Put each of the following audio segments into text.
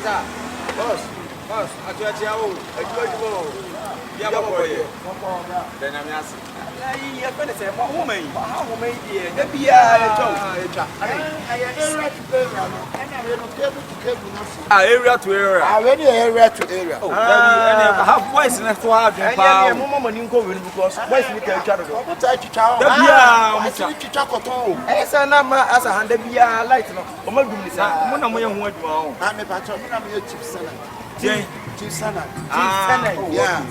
Boss, I tell you, yeah, boy. Then I'm asking. I say, woman, how may the beer? Area to area. Already area to area. I have voice in a swag. I am a go because voice we can chat. What I chow? As a number as a hundred beer light. I'm a patron, I'm a chief senator. Chief senator. Yeah.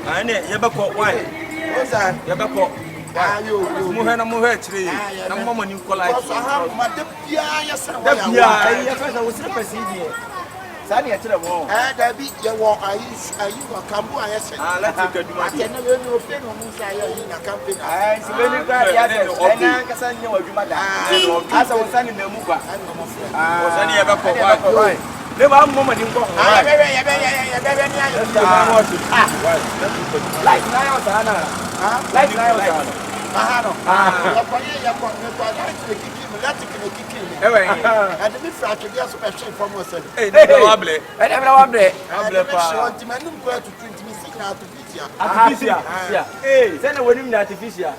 I never caught white. What's that? Never caught. Muhana Muhetri, and Mamma Nicolai. Yes, I was representing. Sunny at the wall. I beat your walk. I use a cambo. I said, I can never know if in a company. I see very glad. As I was sending the Muba, was any ever caught. Never a moment in go. Like and the fracture just special from us. Hey, hey, then I wouldn't artificial.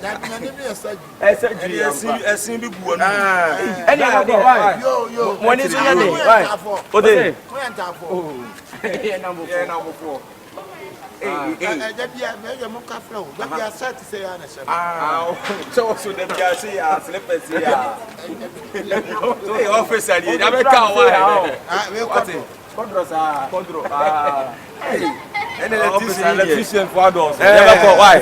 When is number 4. So that you say, I sleep as the office. I and electrician for doors. Never for why?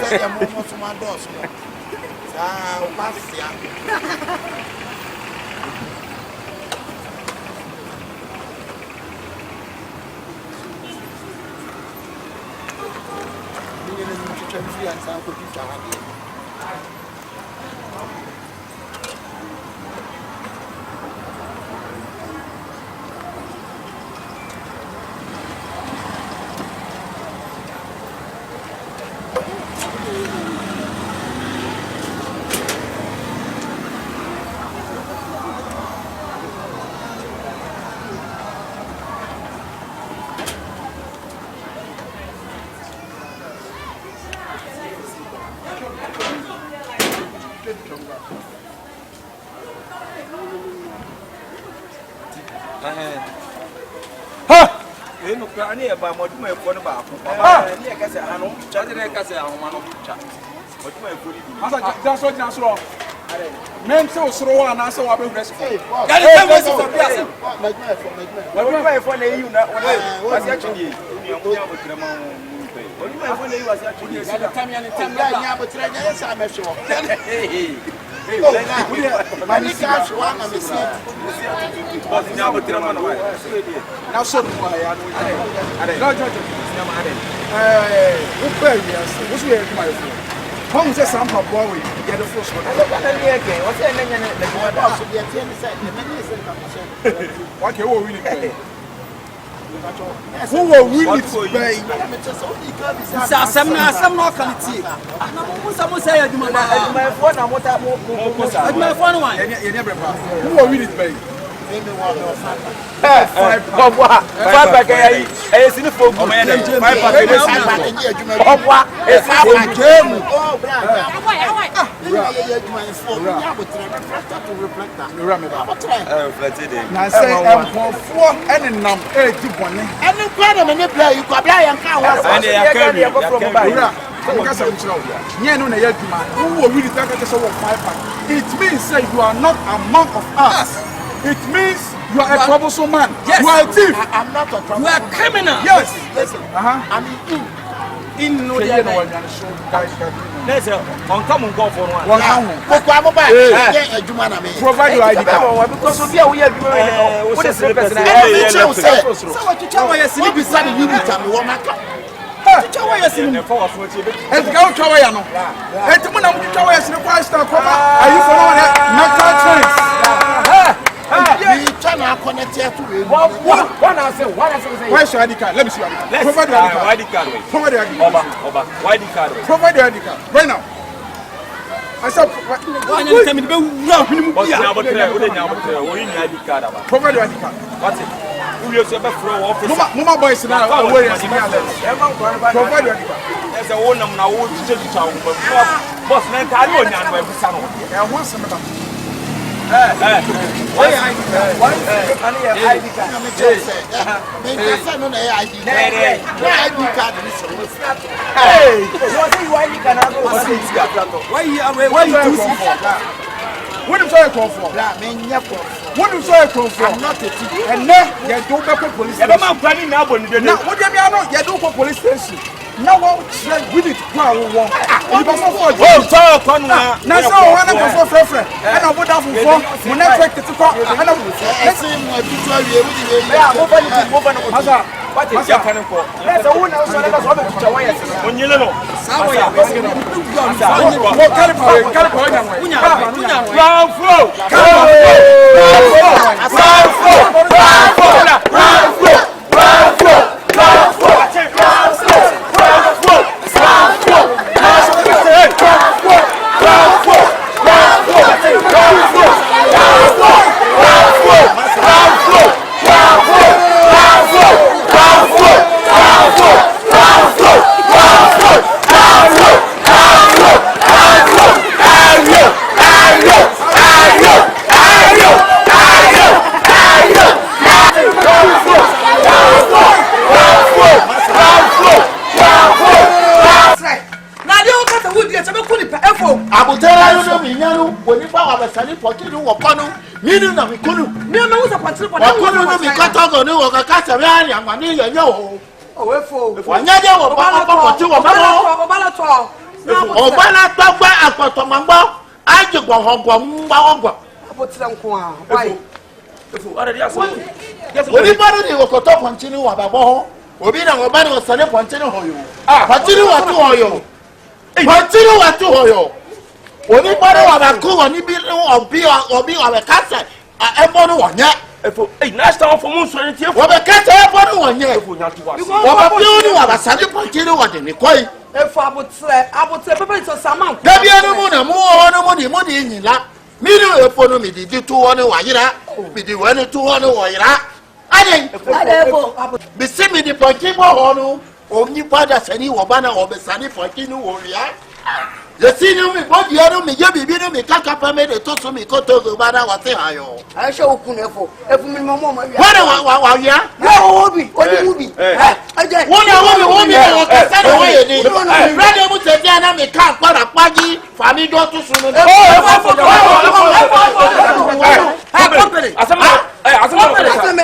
I near by what you may phone about. I guess I know, Charlie, I guess I'm one of the chat. What you may put it. That's what that's wrong. Men so slow and also I've been rescued. Now, so Home says some of boy, get the first one. What you will really pay? Who will really pay? Some not quality. Someone say, my phone, and what I'm my phone one. Who will really pay? It means say you are not among of us. It means you are a troublesome man. Yes. You are a thief. I'm not a troublesome man. You are a criminal. Yes. Listen. I'm in no day. Let's come and go for one. Provide your ID card. Because of here we are doing what is the president? So what you tell me is you beside you with me. And go to away. And to when I'm to away, are you following mental trends? Where's your ID card? Let me see your ID card. Provide your ID card. Provide your ID card. Provide your ID card. Provide your ID card. Right now. I said, why not tell me to no, what's now but we need ID card about. provide your ID card. What's it? Who you say throw office? Mama boys now, where is provide your ID card. There's a one now, what you boss, man, I know now where we stand. I want some of Why ID card? Why ID card? Hey, why you what do you call for? What do you call for? I'm not a thief. And then you don't go to police station. I'm planning now. What do you mean? You don't go police station. Now what we need to go and walk. You must afford. Oh, talk on now. Now, so one of us for friend. And I would have for when I take the car. And let's see my picture. Yeah, move on. What is your kind of call? That's a woman also never saw the picture. When you know, Minu na mikunu. Minu na usa pantri kwa. Wakunu na mikatogo ni wakakasa vyani amani yenyewe. Owefo. Wanyaje wabala poti wabala. Obala togba apoto mangba. Aje gwa hogwa mba hogwa. Apotira nko a. Why? Ara dia so. Obi baro ni wakoto pantini wababo. Obi na wabani wasane pantini hoyo. Pantini watu hoyo. Pantini watu hoyo. Oni baro wabako woni bi obi wabekasa ebono wonya Efo Ashtown for mun so ntie fo wabekasa ebono wonya efo nya to wase wabapio ni wabasade pantini wode ni koi Efo abotre pepe so saman dabi anu mu na mu wono mu di nyila minu efo no mi di tu wono wayira mi di wono tu wono wayira ade efo bisi mi di pantini bo wono oni pada sani wobana obesani pantini woria the senior me body anu me je bibi no me kaka pa me de to so me ko to go bana wa te hayo I show kunefo efu mi mama ma wa ya no obi obi aje wo mi wa ka sa no ye ni brother mu te dia na me ka para paji fami do to so no asama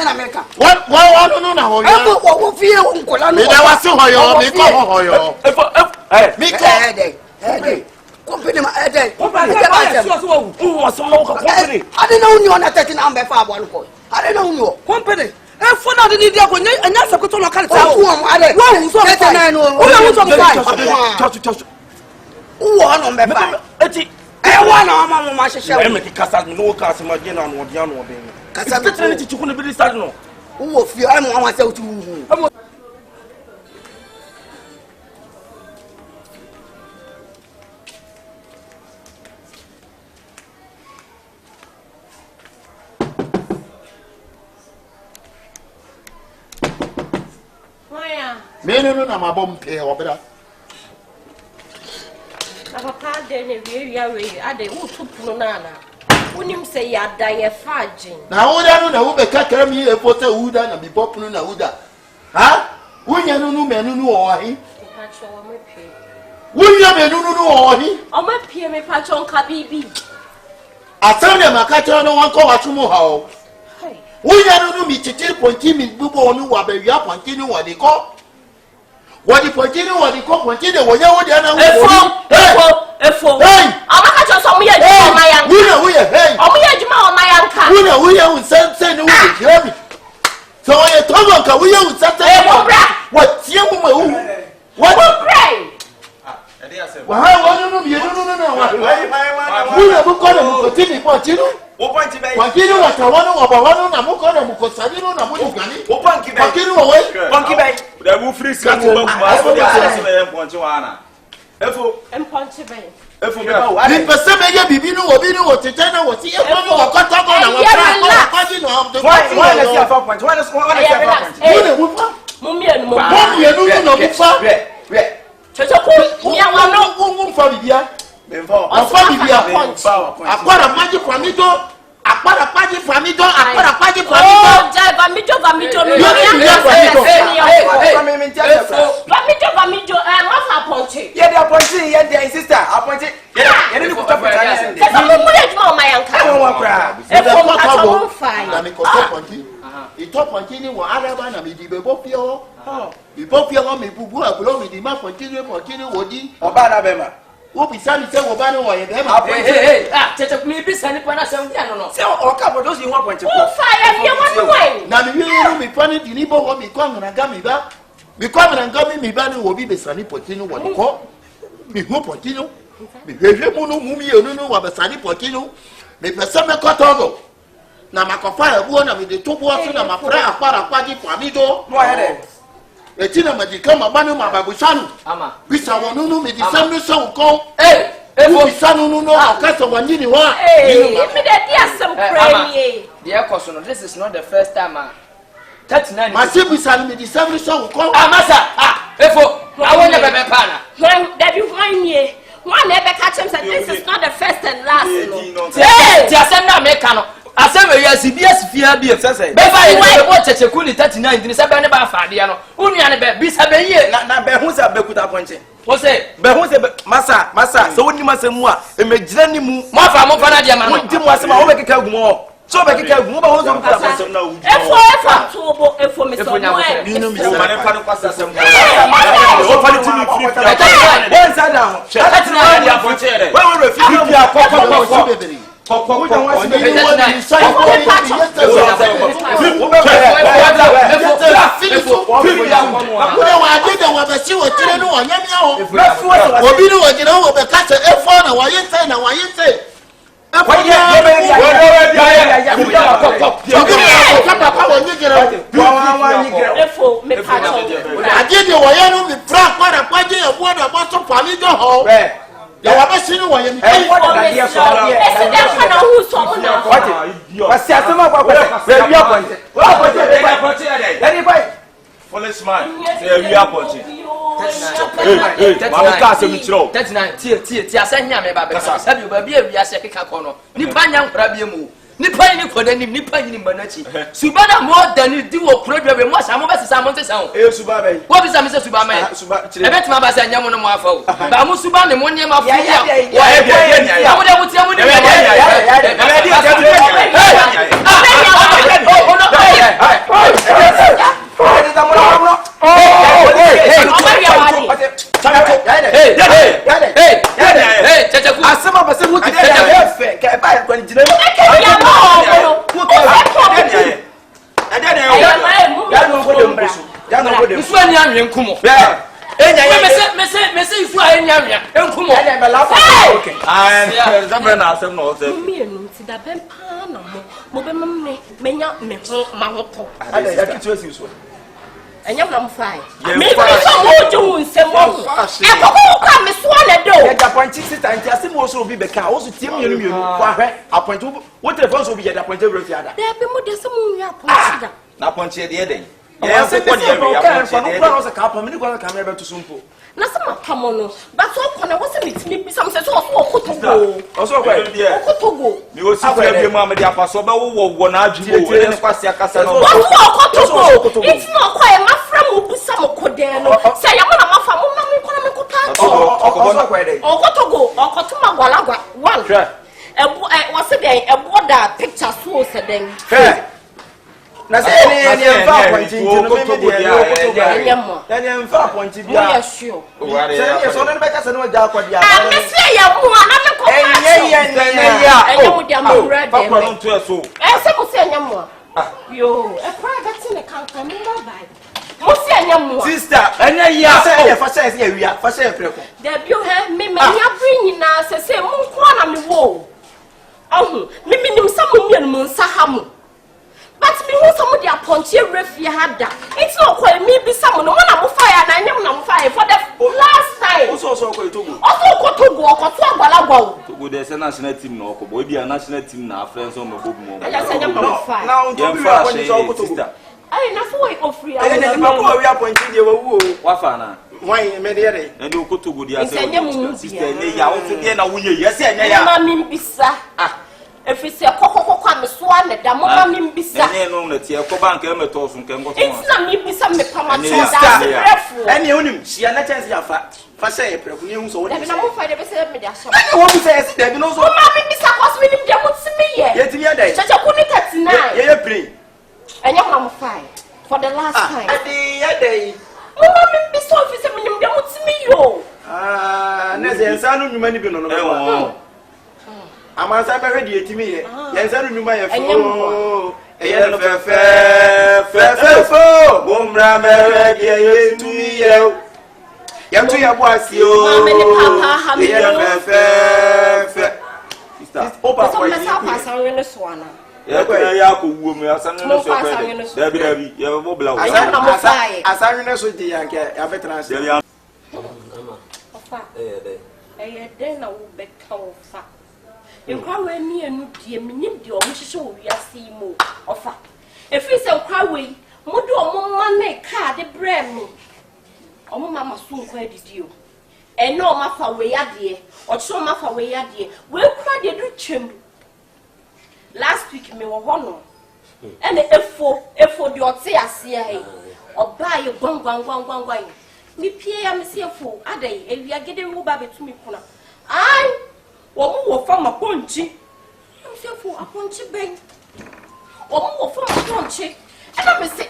na meka wa no na ho ya wo fie nkola no me da wa se hoyo me ko hoyo me ko Hey, company ma ede. Company ba se so wo. Wo so no ka company. Ade na uni ona 13 am be fa abo anko. Ade na uni wo. Company. E fo na de ni dia ko nya sakoto local ta. Wo mo ade. Wo so 39 no. Wo na wo so 5. Chachu. Wo no be fa. Eti e wo na ma ma hye e me ki kasa no ka se ma je na no dia no be. Kasa na tete ti chuku ne bi start no. Wo fi ai mo wa se uti wu. Menu na mabom pe obra Papa de ne we ade wo tupu na na unim se ya da ye fagin na wuda no na wo be kakra mi efo se wuda na bi pop no na wuda ha wunya no menu no wo hi pa cho wo me pe wunya menu no wo hi o ma pie me pa cho nka bibi asan de makacha no wan ko watumu ha o wunya no mi titiri ponti mi bubo no wa be wia ponti ni wo de ko wadi ponti wadi ko ponti de wonya wodi ana efo amaka cho so mo ye juma o mayan wuya hey o mo ye juma o mayan ka wuya unsen ni wudi kiobi so ye togo ka wuya unsen what tie mu ma wu what pray wa ha no bi no wa wuya bu ko na mu ko tini ponti no wo ponti bai ponti no wa tawano wa bawano na mu ko na mu ko sabi no na mu gani wo ponti bai ponti no we ponti bai da mu free ska to ba kuma so dia so na ponti wa na efo ponti bai The person may be no obi no what tena what e ko no wakota go na wakati no of the why let's see a point why let's see a point Mummy and no bufa Chechako mi awa no fa bibia afa bibia akwara maji kwamido akwara paji kwamido akwara paji kwamido oh jai vamido mafa ponche yeah they are pointing yeah their sister appointed yeah you need to put up Tesa mo mure juma ma yanka na me ko ponchi itop ponchi ni wa araba na me di bebo pio bebo pio me bubu agulo me di ma ponchi ni wodi oba na bema wo bisa mi se wo ba no wo ye be ma Cheche me bisa ni kwana se ndia no. say o ka bo those you want point o fire me one way na me wi mi pani di ni bo wo mi ko na ga mi ba mi ko na ga mi ba ni wo bi besani ponchi ni wo ko mi ho ponchi no mi hwehwe mu no mu mi enu no wa besani ponchi no me pese me ko todo na makofa ebuo na me de tobo so na mafra akpara kwaji kwamido no here etina majika mabanu mababusanu Ama. bisa wonunu me di samnu so ko Efo bisanu no akasa wanyini wa me dey dia some pray the course no this is not the first time 39 masibu sanu me di samnu so ko Amasa Efo awonye bebe pana when that you find me one never catch him say this is not the first and last no ti asem na me ka no asem we CBS fia bi say be fa ye wo Kyekyeku ni 39 ni se be ne ba faade no unua ne be bi sa be ye na be hu say be kuta ponche wo say be hu say masa so woni masem mu a emejira ni mu mo fa na dia ma no wonti mu asem a wo be keka gu mo so be keka gu mo ba ho so kuta ponche na wu efo me so mo ni no mi so mane fa no kwasa asem o fa ni timi free one side down 39 dia ponche re we fi bia kokko ya wabesini wa yemi foolish man say we are punching mama ka se mi chiro 39 tie asanya me ba be sabi ba bi awia se keka kono nipa nya nkura bi mu nipa ni koda ni nipa ni mbanachi subana mo dani di wo kuro bi mo sa mo be sesa mo ntesa ho suba be wo bi sa me se suba me e betima ba sa nya mo no mo afa o ba mo suba ne mo nyema fu ya wa e bi ya mo de mo tie mo ni Kyekyeku asema ba se mu ti ke ba ko ni jina Ifu ani anwe nkumo. Mese ifu ani anwe nkumo. Okay. Zambe na asem no se. mienu ti da ben pa na mo be me menya me ho ma ho to. Ada ya kitu esi so. Enyam na mo fai. Me so mo ju nsem mo. E kokko ka me so na do. Ya Japan sister anti asem wo so obi be ka wo so tie mienu kwa hwe appoint wo telephone so obi ya appoint we fi ada. Da be mo de se mo wi appoint da. Na appoint ye de den. Ya se ko ni e appoint ye de. no se ka pa me ni kwa ka me be to sumpo Na se ma pamo no. Ba so ko na wo se mitimi bi sam se so okotogo. Oso kwa Okotogo. mi o si kwa bi mu amede apaso ba wo na adwo wo ne kwase akasa no. Okotogo. It's no kwa e mafra mo busa mo koden no. Se ya mo na mafa mo ma me kona me kota. Okotogo. Okotuma gwalagwa. One. What's den ebo da picture so se den. Na se ni mfa appoint no me de ya mfa appoint bia. Mo ya sure. Se so no be ka se no ja akwadia. Ah, me se ya mo na me ko. Enye mo dia mawura de. Papa no to so. Se mo se enye mo. Yo, e private ne kan me bye. Mo se enye mo. Sister, enye ya se fa se ya wia, fa se preko. Da bio he me nya bring nyina se mo ko na me wo. Ahu, me nim sa mo mienu mo nsa ha mo. But me who some the ponche refi had that. It's not quite me be someone na mo fire na nyam na mo fire for the last time fine. Also ko Togo. Also ko Togo ko to agbalagwa. Togo dey say national team na ko boy bi national team na friends on mebo mo. I just say I'm fine. Now to be a sister. Ayi na so we ofri. Ayi na papa we appoint dey wo wafa na. Why me dey? And you go to go there say sister ne ya wo dey na wo ye yes enya ya. Mama mimbisa. Efisi kokokoko amesoa ne da mama mimbisa. Ne no na tie ko bank e meto so nken go so. It's na mimbisa me pama so da prefu. Eni onim sia na chance ya fa say e prefu ni hu so wo. Dabi na mo fa de be say me da so. Eni wo say yes dabi no so. Mama mimbisa cause me nim de mo timi ye. Ye timi dey. Chacha kuni 39. Ye play. Enya na fine for the last time. Adi ye dey. Mama mimbisa ofisi me nim de mo timi yo. Na ze nsa no nyuma ni bi no no. Amansa be ready etimi ye. Yensa no nyuma ye fo. Eye no fe bomra me ready etimi ye. Yamtu ya boasi o. Mama ni papa ha me. Eye no fe. Sister, opa So for me you. sa pa san we no so ana. Ya ko wo me asan no so pe. Dabi ya bo bla wo. Asanwe so di yanke ya veteran se. Ofa. Den na wo beka wo fa. Nkwa we mi enu die minim die o hihye wo wiase mo. Ofa. Efi se nkwa we mo de o mo ma na ka de bre mi. O mo mama so nkwa adidi o. Eno o ma fa we yade. O cho ma fa we yade. We kura de du twem. Last week me wo hono. Ene efo de ote ase ai. Oba ye gwangwangwangwangwan. Mi pie ya me se efo adai ewia gede wo ba betumi kuna. Ai wo fa maponchi. Me se efo aponchi ben. Wo fa maponchi. Ena me se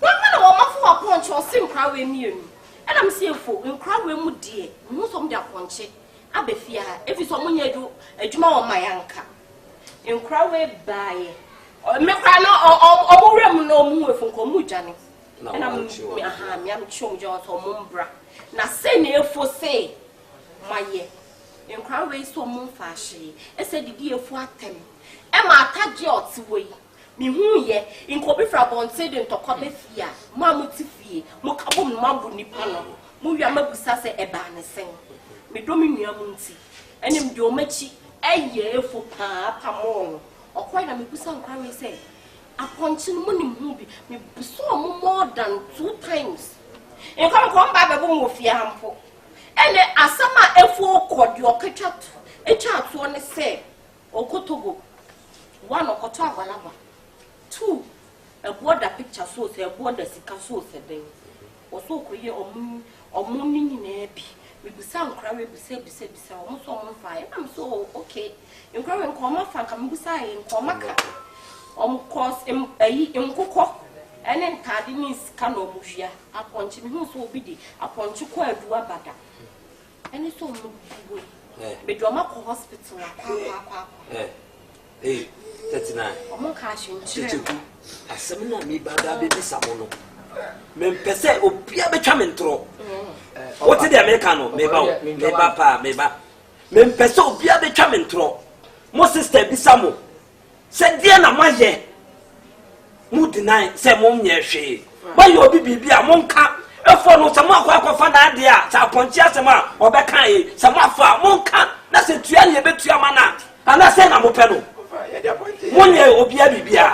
wa na wo ma fa aponchi o se nkra we mienu. Ena me se efo nkra we mu die. Mu so m de aponchi. Abefia efi so munya adwuma wo mayanka. Nkra we bae. Me kra no omurem no mu efo ko mu dwane. Na mi am chum jo so mumbra. Na se na efo se maye. Nkra we so mu fa hye. Ese didi efo atem. E ma ataje otiwe. Mi hu ye nkobi fra bonse de ntokwa be fia. Mo amuti fie. Mo kabom no mambu nipa no. Mo wi amabusa se eba ne sen. Me do mi nua mu nti. Enim de o machi eye efo pa pamo. Okwai na me busa nkra we se aponchin mo nim hu bi me buso mo more than 2 times. En kom ba be bo mo fia hampo. Ene asama efo kodi oketwato. Etwato ne se okotogo. 1 okoto agwalaba. 2 a border picture so se border sika so se den. Oso koye omu ni nyina bi. Me busa nkra we bisa omo so omo fa. Am so okay. Nkra we nkoma fa ka me busa ye nkoma ka. Course nkukọ ene ntade ni sika na omuhia aponchi me hu so obi di aponchi ko adu abada ene so mo buwe me do ma ko hospital akwa 39 omo ka hwe asem na me bada be bisamo no me mpese obia betwa me ntro what the American no me ba me mpese obia betwa me ntro mo sister bisamo se dia na maye mu deny se mo nye hwe ba yo bibia mo nka efo no se mo akwa na ade a sa ponchi asema obeka yi se mo afa mo nka na se tua ne betua mana ana se na mo pe no mo nye obia bibia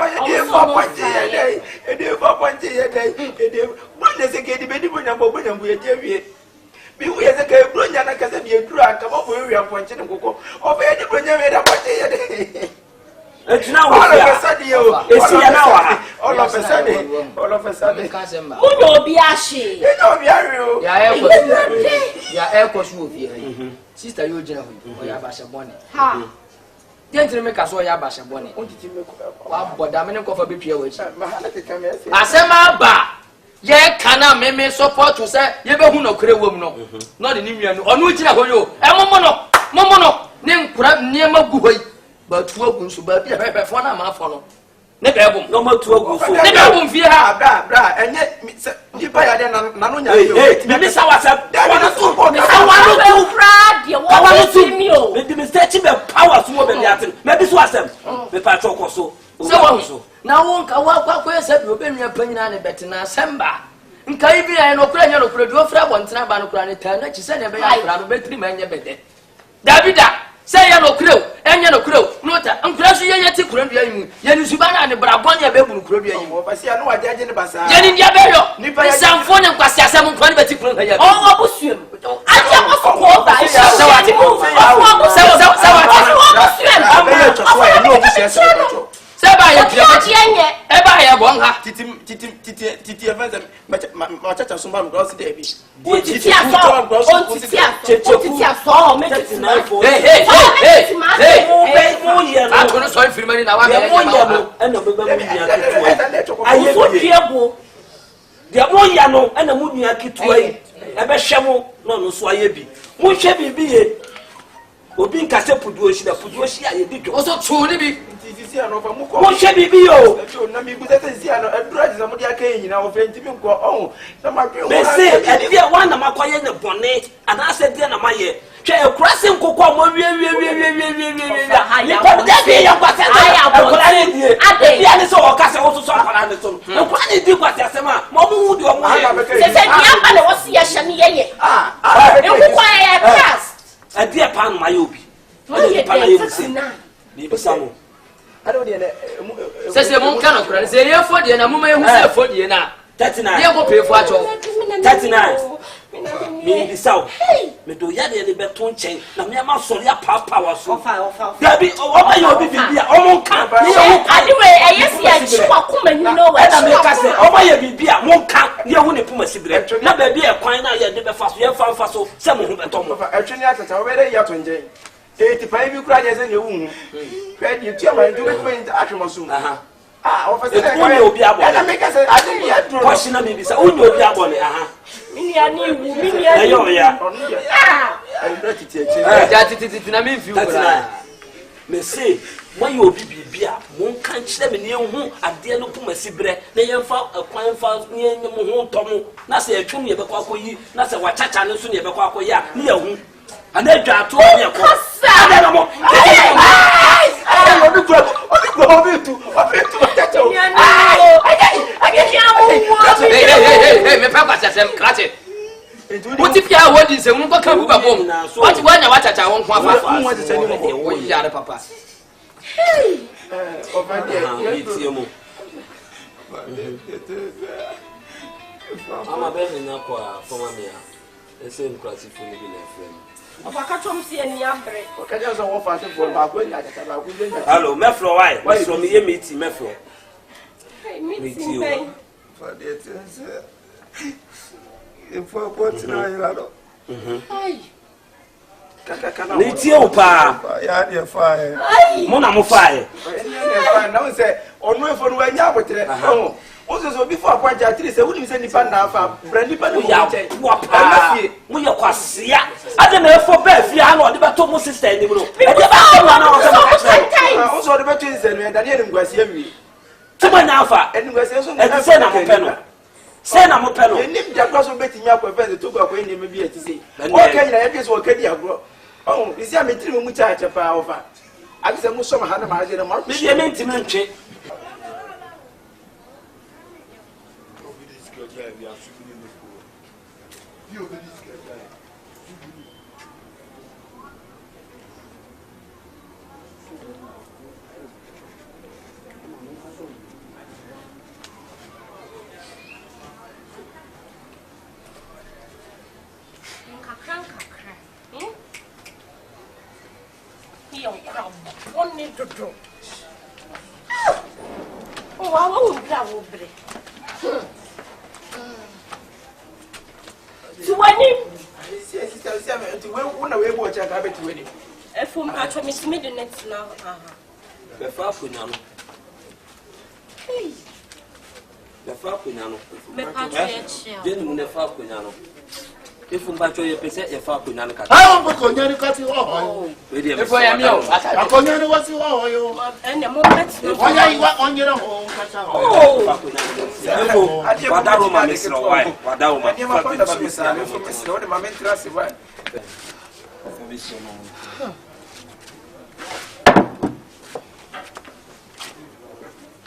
mi wu ye se ke bronya na kase bi eduru aka mo bo wi aponchi ne kokko o be de bronya me da ponchi ye de Ejina wo ya. Esi ya na wa. All of a sudden. Uno obi ahye. Ya air course wo fi hai. Sister yo jina ho. Ya ba se bone. Ha. Dentro me kaso ya ba se bone. On titi me ko. Wa boda me ne ko fa betwa wa chi. Ma ha te kam ya se. Asema ba. Ye kana me support to say ye be hu no kure wom no. No de ni nwia no. Onu jina ho yo. E momo no. Ne nkura niema gu hoi. But two ogun so ba bia pepe fo na ma fo no ne be bom no ma two ogun so ne be bom fi ha bra enye ni ba ya de na no nya yo me sa wasa wana tu ko awanu be fra de wo be mi o me search be power so be biatin me bi so asem me pa choko so so na won ka wa kwa kwa se bi obenua panyina ne betena semba nkai bi ya no kura nya no kura do fra bontena ba no kura ne ta na chi se ne be ya kura no betri ma nya bede Davida say ya no kura enya no kura no ta nkura so ye ti kura dua yimu ye ni suba na ne bra bon ya be bu kura dua yimu basi anu wa jaje ne basa ye ni dia be yo ni sanfo ne kwasi asem nkura ne beti kura ya o obusuem ati akoso ko ba sawati Seba ya tienye eba ya bonga titi event ma chacha sumba mgross dey bi titi aso hey I'm going to solve for money now I'm dia mo ya no na mo nua ketua yi e be hwe mo no so aye bi mo hwe bibi ye obi nkase puduoshi na puduoshi aye di dwo so tuni bi titi ano fa mo ko mo hwe bibi yo na mi buza tisi ano edura ji na mo dia kan yin na wo fe ntimi nko oh na ma dwe me say e dia wan na makoye ne bone ana ase dia na maye hwe e kurase nkokọ mo wie ni pa dia bi ya kwase akora ni die dia ni so o kase wo so akora ni so akora ni di kwase asema mo mu di o mo ye se dia ba ne wo si ya hye ne ye nkokọ ya class a dia pan ma yo bi ye pa na yo si ni be samo ado de se mo kan okura se ye fo de na mo ma ehu se fo de na 39 ye ko pe fo acho 39 me di saw me do ya de beton chen na me ma sori apapa wa so gabi o ma yo bi bibia o mo kan ni o adiwe eyesi ya chiwa kuma ni no wa na me ka se o ma ye bibia mo kan ni hu ne puma sibire na ba bi e kwan na ye de be fa so ye fa so se mo hu beton mo atwini atata wo be de ya to nje 85 bi kura je se ne wu hwe di tu ama ndu be atwemoso o fa se ko ne obi abo na me ka se ade ya duro ko shi na me bi sa o ne obi abo ne mini ani wu mini ani ayo ya ando titi eche ja titi na me view bra me say when you obi bibia mo kan kire me ne hu ade no puma sibire na ye mfa kwan fa ne mo hu tomo na se atwum ye be kwa koyi na se wachacha ne so ne be kwa koyi a ne ya hu ana dwa ato ne ko ade no mo Hey, me papa sasem krate. Wuti pia wodi se mun ko kan buba bom. Wati wanya wachacha won ko afa. mu wati tani mo Wo yare papa. o fa de ni tie mo ama be ni na kwa forma me a ese nkrati fu ni bi na frem Obakatom si eni abre. o ka je so wo fa se for ba ko ni atata ba ku je hello mefro why so me ye meeting mefro Meeting bay. for the sense if for what na ira do Ai. kaka ni tie o pa ya de fa Ai. mo na mo fa e ni na fa na o se onu efo no anya abotre o so before kwanja tiri se wuni se nipa na afa brandi pa no ya wa pa mo ye kwasia ade na efo ba fia na ode beto mo sister ni bro e de ba ko na o se mo ka o so de beto se no da ne ngwasi awi tuma na afa ngwasi so e se na mo pe no se na mo pe no nim ja kwa so beti nya kwa fence to kwa ni me bi ati se o ka nyina ye so o ka di agro oh isi a metiri mu cha cha pa ofa akise mu so ma ha na ma je na ma bi ye mentimi ntwe Befa kunya no. Befa kunya no. Me patro ye chia. Je nu ne fa kunya no. Efu mbacho ye pese ye fa kunya no ka. Ah, on konya ni ka ti ho. We dey. Efo ya mi o. Akonya ni wasi ho yo. Ene mo met. Onya iwa onyere ho ka cha ho. Efo wadaro ma misro why. Wadaro ma. ni ma fa da ba misra me fo misra o de ma mentra se vai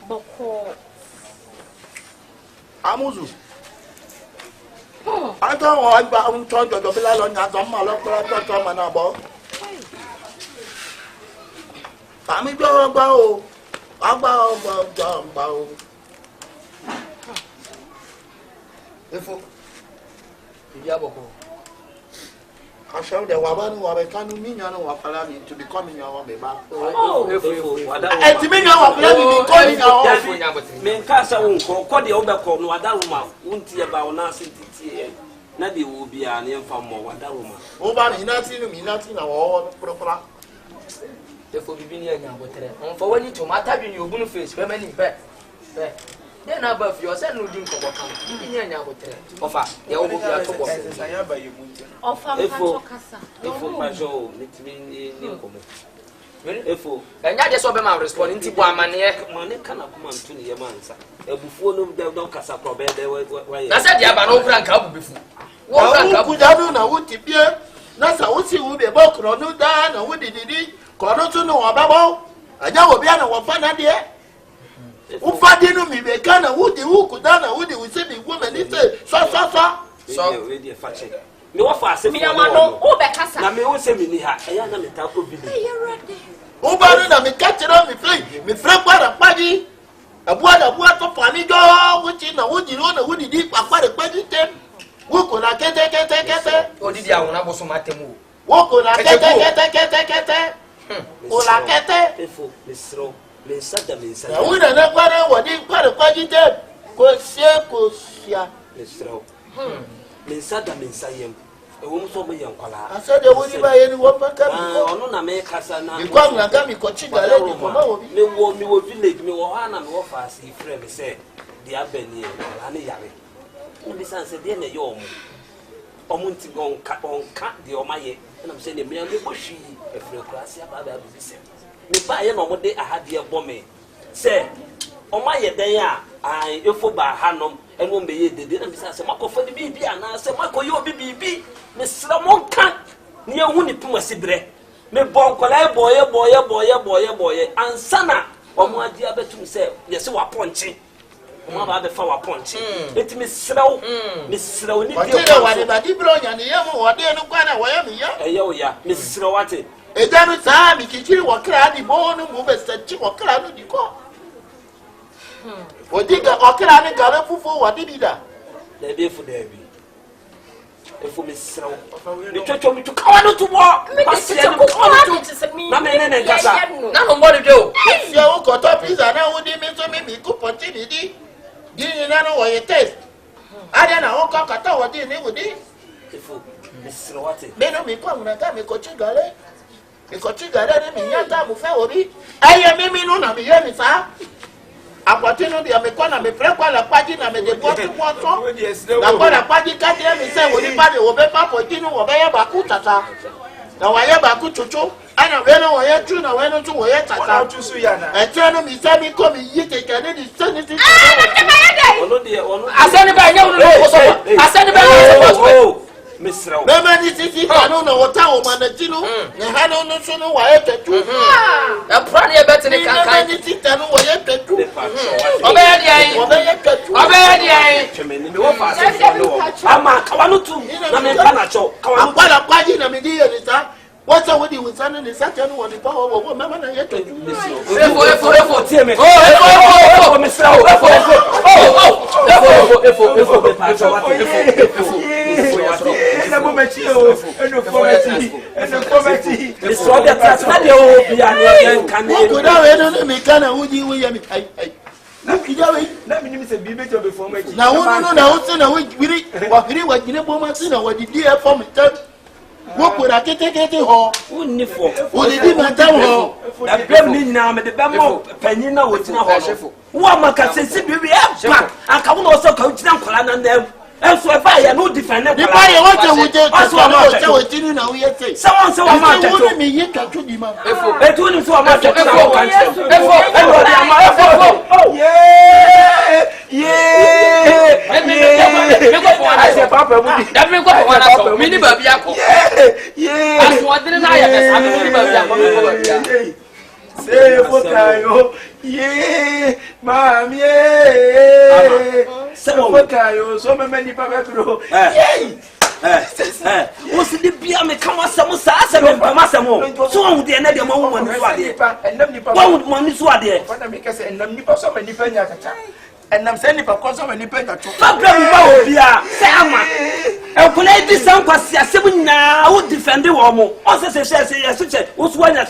Boko. Amuzu. I don't want to talk to the Bilal on that. I'm a lot of Kami go about Ifo Yaboko. I shall the Waban who are coming to be coming our baby. Oh, and to me now, calling our men Casa won't call the overcall, no Adama, won't see about Nancy. Nabi will be an infant more Wadama. Oh, but nothing our proper. Therefore, be near now, for when you to matter in your blue face, remaining back. Then above your son, no drink of water. Near now, offer the old and I just open my responding to one man here. Money cannot come to the mansa. A buffalo don't cast a problem. I said, you have an old rank up before. What could I do now? Would it be? That's how would you be about or no down or what did he? Corona know about. I know be an fan idea. Who fadden me, they can't would you could down and would you say the woman is so already a fashion. No fast, me, I know, oh, Becassa. I may also be here. I am a taco village. Oh, but I'm a catcher on me, play. Me friend, what a party. A boy of water for me, go, which in a wood, you know, would it a quite a budget? Who could I get? Or did you have a Matemu? What could I get? Or I get it? Miss Rowe, Miss Sutherland. I wouldn't know what you got a budget. Cosia, Miss Rowe. Miss Sutherland, saying. I said, there would buy anyone but on America. You come and tell me, coaching the lady for me, will village me or Anna or fast, if friend said, the Abbey, and Yari. Only son said, then a yom. Omunti gon cat the Omaye, and I'm saying, me and the bushy, a free class, about that. Me buy him on what day I had dear bombe. Say, Omaye, they are, I, if for by Hanum, and won't be the dinner besides a Marco for the baby, and I said, Marco, you'll be. Miss Ramon can't near Winnie Pumasibre. Me boncola boy, and Sana, or my dear Betum said, yes, you are punching. Mamma, the flower punching. Let me slow, Miss Slow, whatever you brought, and the young one, they don't quite away. Yeah, Miss Slowati. A damn time, if you were clad in bone, movers that you were clad in the car. What did the Ocran and Galafu for what did he do? They be for Debbie. For Miss Slow, the church told me to come out to walk. None what to do. If you got up, is I know what they mean to me, good opportunity. Didn't know what it is. I don't know what they would do. Miss Slowati, they don't be coming and come and coaching Gale. The coaching Gale, and Yata will fail me. I am me, no, I'm here, sir. Appartenant the American, me prepare la pagina, me de boîte poisson. La bonne pagina, quand me say, will pas de Obepa pour Tino, Obaya Bakutata. Now I have a good chucho, and a venom or a tuna went to Wayata to Suyana. And tell me, tell me, come and eat a Canadian sanity. I send it by no, I send it by Miss Rowe. No man is it, I don't know what town man at Tino, and I don't know so no why to a probably a better than I know what to do. What's up with you with Sunday and Saturday? What the power of woman and yet to do? What would I get home? Wouldn't it for? Would it be my town? That blame now, the Bamo Penina was in a horse. What my cousin said, we have I come also coach them, and them. And so if I am no defender, the buyer water would just what you know, we say. Someone so much me, you can do him. If you do so much, I said, Papa, that may go one mini baby. Yeah, what didn't I have? Say, what I know, yeah, Mam, yeah. so many people. What's the beer? Me come as some sass and Masamo. So would the another moment. What would money swat there? And I'm nippers so many penny at a time. And I'm sending for cause so many penny at and could I be some was 7 now? Would defend the woman. Also says, yes, what's one at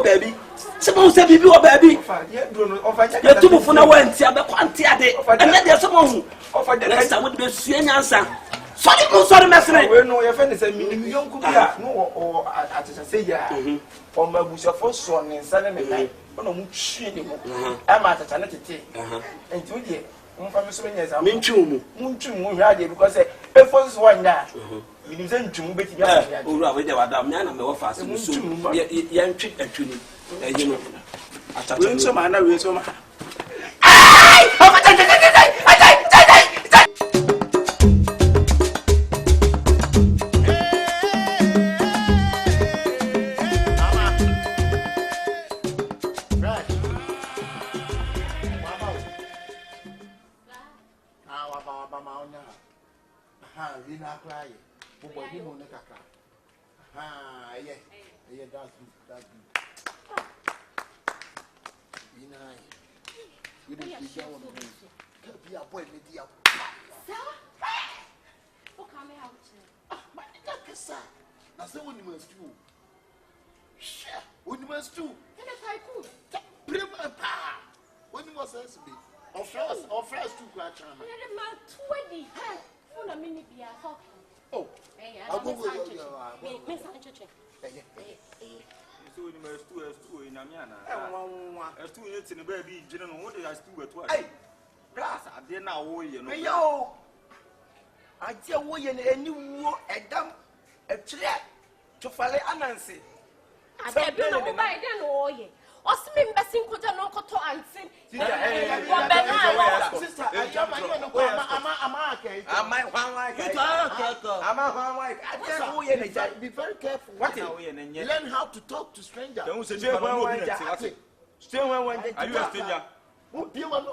baby. Someone said, baby, you're too for no one, and then there's someone offered the rest. I would be seeing answer. Sorry, Master. We know your friend is a million or at a say, or my bush of first son and son and me. I'm at a sanity. And 2 years, I'm Munchum, because a first one now. We didn't do it. Oh, we were down, and I'm fast. Young trick and tuning. You know, I win some man, I win some. I tell you, a new war, a dumb, a trap to follow Anansi. I don't know by then, or ye. Or swim passing could not to answer. Be very careful. What learn how to talk to strangers. Don't say still one day. Are you a stranger? You want to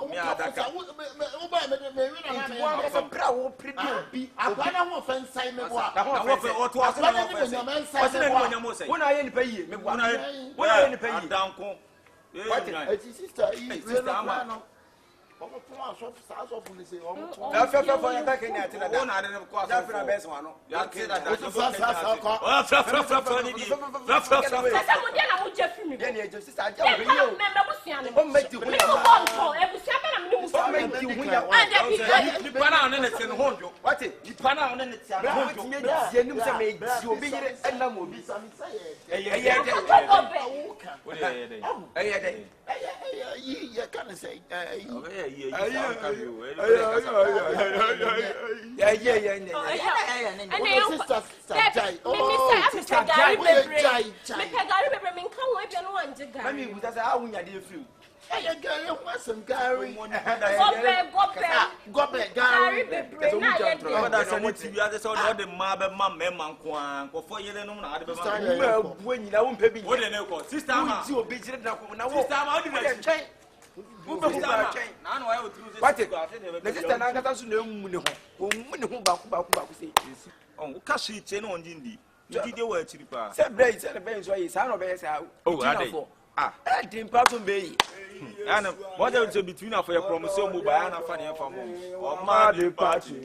what else between us for your promotion mobile and a funny for oh, my party.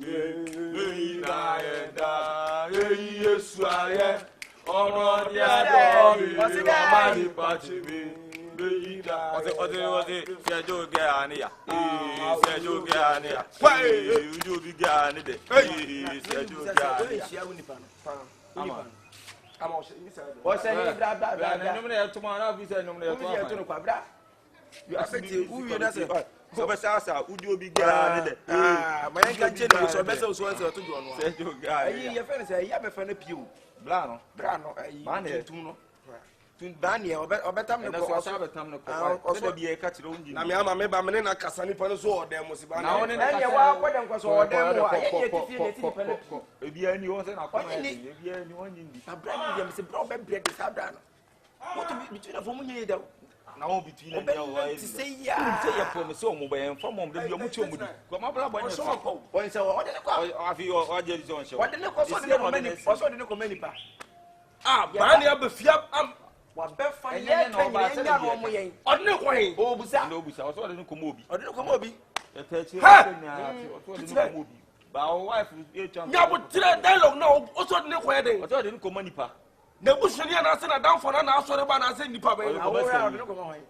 Yes, I am. Oh, yeah, party. What's that? Tomorrow, we said, you are saying, who you say, so Bessasa, would you be guarded? My uncle, so Bessa was to do on. Your friend say, you have a friend of you. Brano, man, Tuno. Bani, or better, na so asabe tam no ko so bi e ka kire unji na me ama me ba me na kasa nipa no so odem mo si ba na woni na ye wa kodem ko so odem wa ye ti fie ne ti nipa no e bi ani won se na ko e bi ani won nyindi abra ni dem se bro be bread sa bra no what be between of mu nyi da na won between and there wa ti say ya say ya promise o mo ba en fa mom de bi o mu chi o mu di ko ma bra bo ni so ko o se o de ko afi o je di so nse o de ne ko so de ko mani o so de ne ko mani pa ba ni abafia am wa be fa ye no ba se ya no mo yen o de ne ko hen o busa o so de ne ko mo obi o de ne ko mo obi e te chi na o so de ne ko mo obi ba o wife e chan ya bu tire dialogue na o so de ne ko ye den o so de ne ko mani pa na bushani na se na dan for na asore ba na se nipa ba na o ya de ne ko mo hen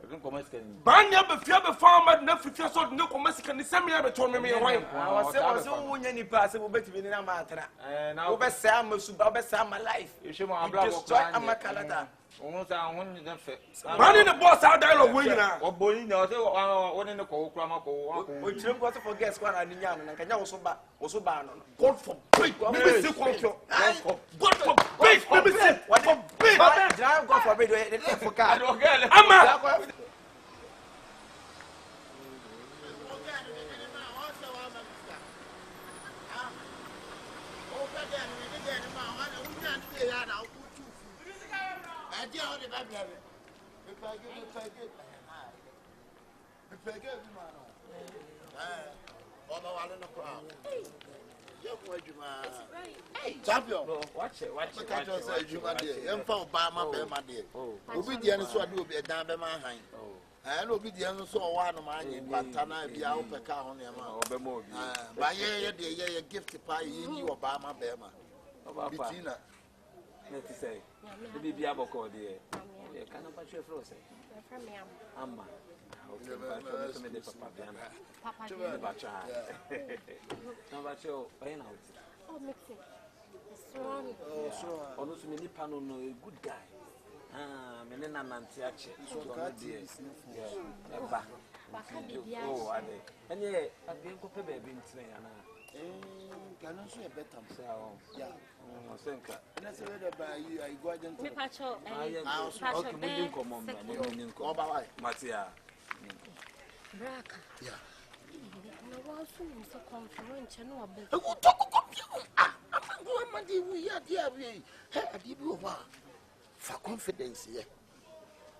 Even commence can. Banya be fear be farmer na fifia so ne ko masika ni same ya be to me wan. I say wunya ni pa se wo betimi ni na ma atra. Na wo be say am suba be say am life. You show my brother. Destroy am kalata. Won say won ni fe. Bani the boss out dialogue we na. Wo boyi na say won ni ko kura ma ko. O chirem ko for guest kwa na nya no nka nya wo so ba no. God for big. Me see control. God for big. Me see. What for big? God for big. The for car. Ama. Champion. Watch it. Emfa Obama be ma de. Obi die no so ade obi edan be ma han. No obi die no so o wa no ma anye pantana bia wo peka ho ne ma. Obe mo obi. Ba ye de gift pa ye ni Obama be ma. Bitina. Let me say. The bibi aboko de. E kana pa chwe fro say. Amma. Okay, but me de papa biana. Papa de bacha. No bacho, why now? Oh, mixing. So ono so many pano no a good guy. Me na nanti ache. So no dey. Eba. Oh, ade. Enye abien ko pe baby ntine ya na. Can also a better. Yeah. Senka. And say that by you I go agent. me pacho Okay, we din come on, we din come. Oba why? Matia. Braka. Yeah. No one so so confident no obe. Who talk confident? I'm going man dey we here there we. Hey, adibu wa. For confidence here.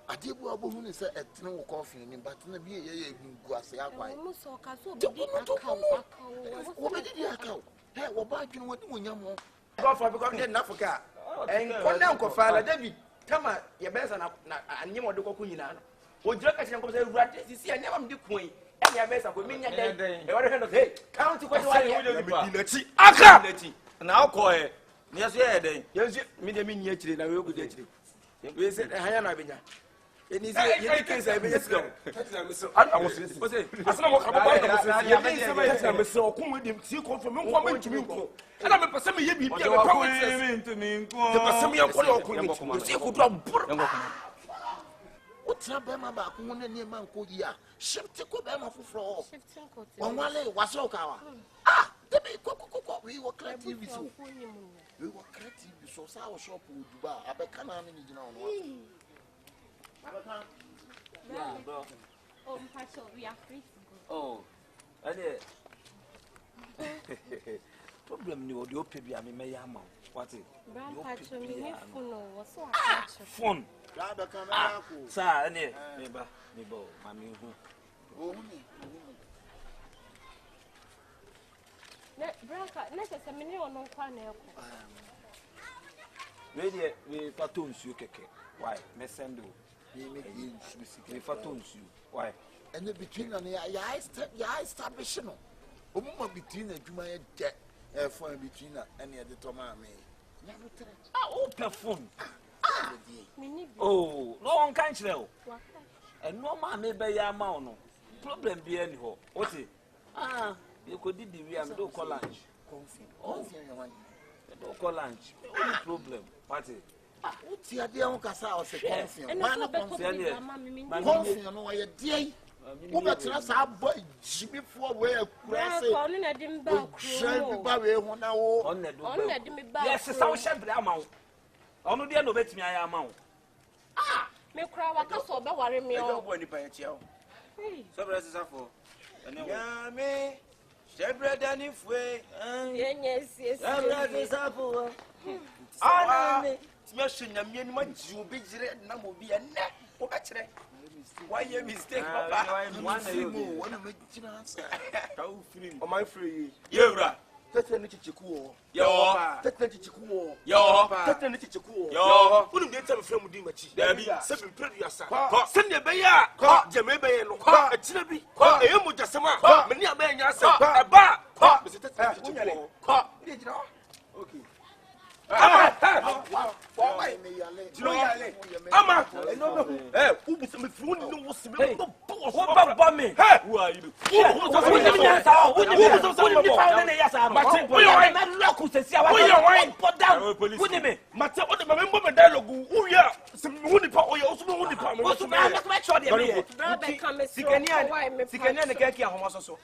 Adibu abohu ne say etene wo confident but na bi ye gu ase akwai. Mo so ka so obi aka. Wo be di aka. Hey, wo ba dwene wo di wonyam. God for because in Africa. And condemn ko fala David. Kama ye besa na anyem odeko ku nyina no. O jira ka chenko say ruade sisi anyam am di kun. E ya besa ko minya den. E wore hendo hey, count ko do wa ye. Me di nachi. Aka. Na ko e. Ni aso ye den. Yensu mi de mi nya chire na we ogude chire. We say hanya na benya. Eni say ye di case benya sika. Ana wo sisi. O say asana mo kabo ba ka sisi. Ye di say benya sika me say okun we dem ti ko for me nko me ntumi nko. Ana me pese me ye bi bia me pa wo sisi. Me ntumi nko. De pese me nko le okun me. Si ko do abur. Otra be ma ba ko ne ne ma nko yi a. Shift ko be ma foforo. Shifting coat. Wale waso kawa. Debi ko we were creative so. We were creative so sa o shop Dubai abeka na ni gina ono. Yeah, bro. Oh, pacho, we are free to go. Oh. Ade. Problem ni odi ope bia me meya ma. What is? Brown pacho, me phone was so attached. Phone. Abeka na ko. Sa ane me ba mami hu. Braka, next time me no kwa na eko. We faton su keke. Why? Me send you. We faton su. Why? And the between on ya establish no. Omo between adwuma ye de for between and the toma me. Never try. Open phone. Me Oh, no one can tell. And no man may be ya ma no. Problem be any ho. What is? You could did the way I do call lunch. Don't call lunch. Only problem. What is? Ti ade an kasa o se confident. Man no confident no ye dey. Wo betra sa boy jibi for we akura se. Braka, no dem ba kro. Ba we ho na wo. On the do. Yes, so shebre ama wo. Ono dia no betimi aya ama wo. Ah, me kura waka so be ware me o. Bo ni pa ya chia o. So brother safo. Ya me. Shebre dani fue. Yes. Brother safo. Ah, me shenya me ni ma ji obi jire na mo bi ene. O ka kire. Why you mistake, Papa? One me jina answer. Ka u free. O my free. Yewra. Tete ni chichikuo. Yo. Tete chichikuo. Yo. Tete ni chichikuo. Yo. Unu dey tell me frame di machi. Dabi. Se be pray you asa. Ko. Se ne be ya. Ko. Jeme be ye no. Ko. Atire bi. Ko. E mu jasema. Ko. Me ni abe nya asa. Eba. Ko. Me se tete chichikuo. Ko. Dey jira. Okay. Ama, ubu se me fun no wo se me no boss. Wo ba me. Who are you? Wo ni nya sa, wo ni pa ne ya sa no. Wo yo na lock se sia wa. Wo yo put down. Wo ni me. Mate, o de me mbo me dialogue. Wo ya, se me hu ni pa o ya, o so me hu ni pa me. Wo so me sure de me. Sikania ne keke ahoma so.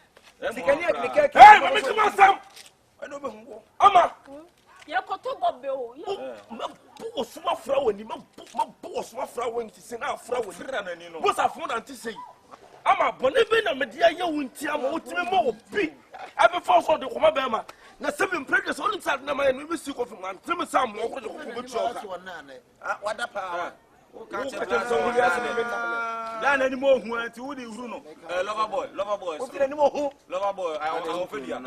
Sikania ne keke. Me come on Sam. I know me hu. Ama. Ya koto bobe o. O suma frawo ni ma bo suma frawo nti se na frawo Fra na ni no. bo sa fun anti sei ama bone be na me dia ye wunti ama otime ma obi abe fa so de koma be ma na se me prejudice on inside na ma no be si ko fun anti me sam mo ko de ko be choka wada pa O ka che da na ni mo hu anti wo di huru no. Lover boy. o tire ni mo hu Lover boy. I fedia.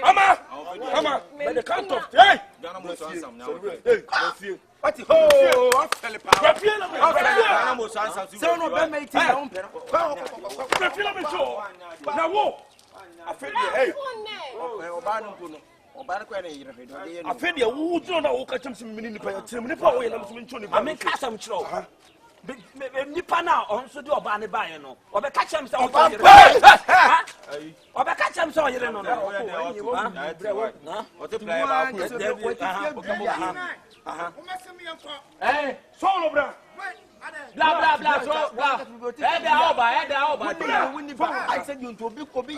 ama be the count of hey Gana mo so ansam na. hey what ho afele pa afele na me Gana mo so ansam. se no be me ti na on pe afele me so na wo afele hey oba no ko no oba ko na yire fe do ye no afele wo jo na wo ka chim sim mini nipa ya tire nipa wo ye na mo ncho ni ba Ame ka sam chiro. Nipa na on so de oba ne ba ye no. Obe ka chem se o Oba yire. pa! Obe ka chem se o yire no no. O te play ba Eh, solo bra. Bla so bla. Eda oba. I said you to be ko bi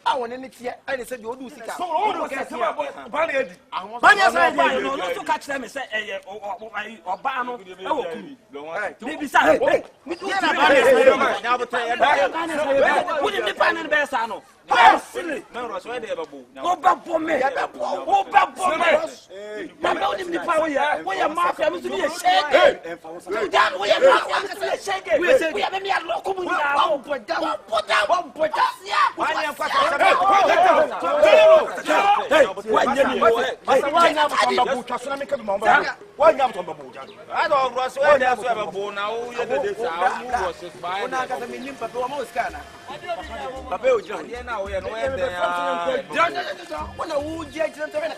I want any tie I said you do sika Solo o se ma ba na edi. Banya say ba no no so ka chere me say oba no e wo ku. Ni bi sa hey. Mi do na ba na but Wo ni nipa ne be sa no. Silly. na ro so e de ba bo. Oba bo me. Oba bo me. Na me oni nipa wo ya mafia mi so ni shege. You down we ya mafia mi so ni shege. We ya me ya loko mu ni na. Bomb down. Wanya kwa Hey, wanya ni wo. wanya mtamba bucha so na me ka bi ma ba. Wanya mtamba bucha. I don't ro so e de so e ba bo na wo ye de sa wo wo se ba. Ona ka me nim papa wo mo ska na Papa o jira ye na wo ye no e de ya. Ona wo je jira to na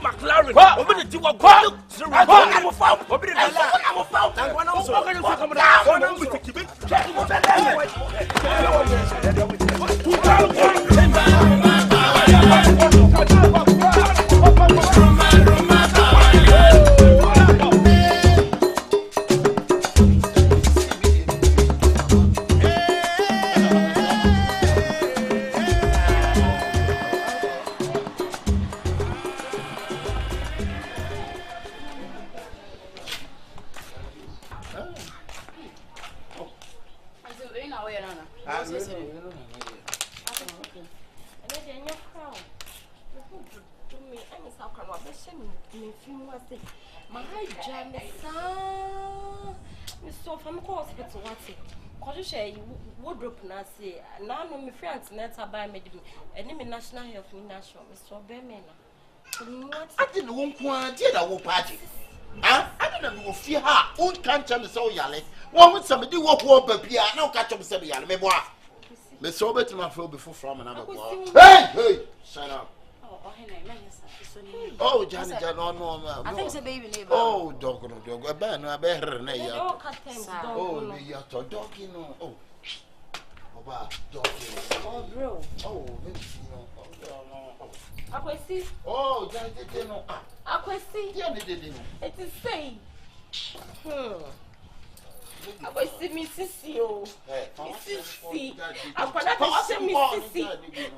McLaren, obi the Tiwa Go, I'm a foul, obi the I'm a foul, I'm so going to come down, with the Quebec. Wardrobe na say now no me friends net buy me any me national health national Mr. Bemena. I didn't want to did a wo party. I didn't know fear her own can't so yale. One with somebody walk baby now catch up say yale me boy. Me so bet my feel before from another boy. Hey, shut up. Oh, hey, man, Oh, Johnny, no. I think it's a baby neighbor. Oh, dog, a bear, no, a bear, no, Oh, you're a dog, you know. Oh, dog, oh, bro. oh, Oh, Johnny, no. It is saying. I see Mississippi. Mississippi. I'm going to watch Mississippi.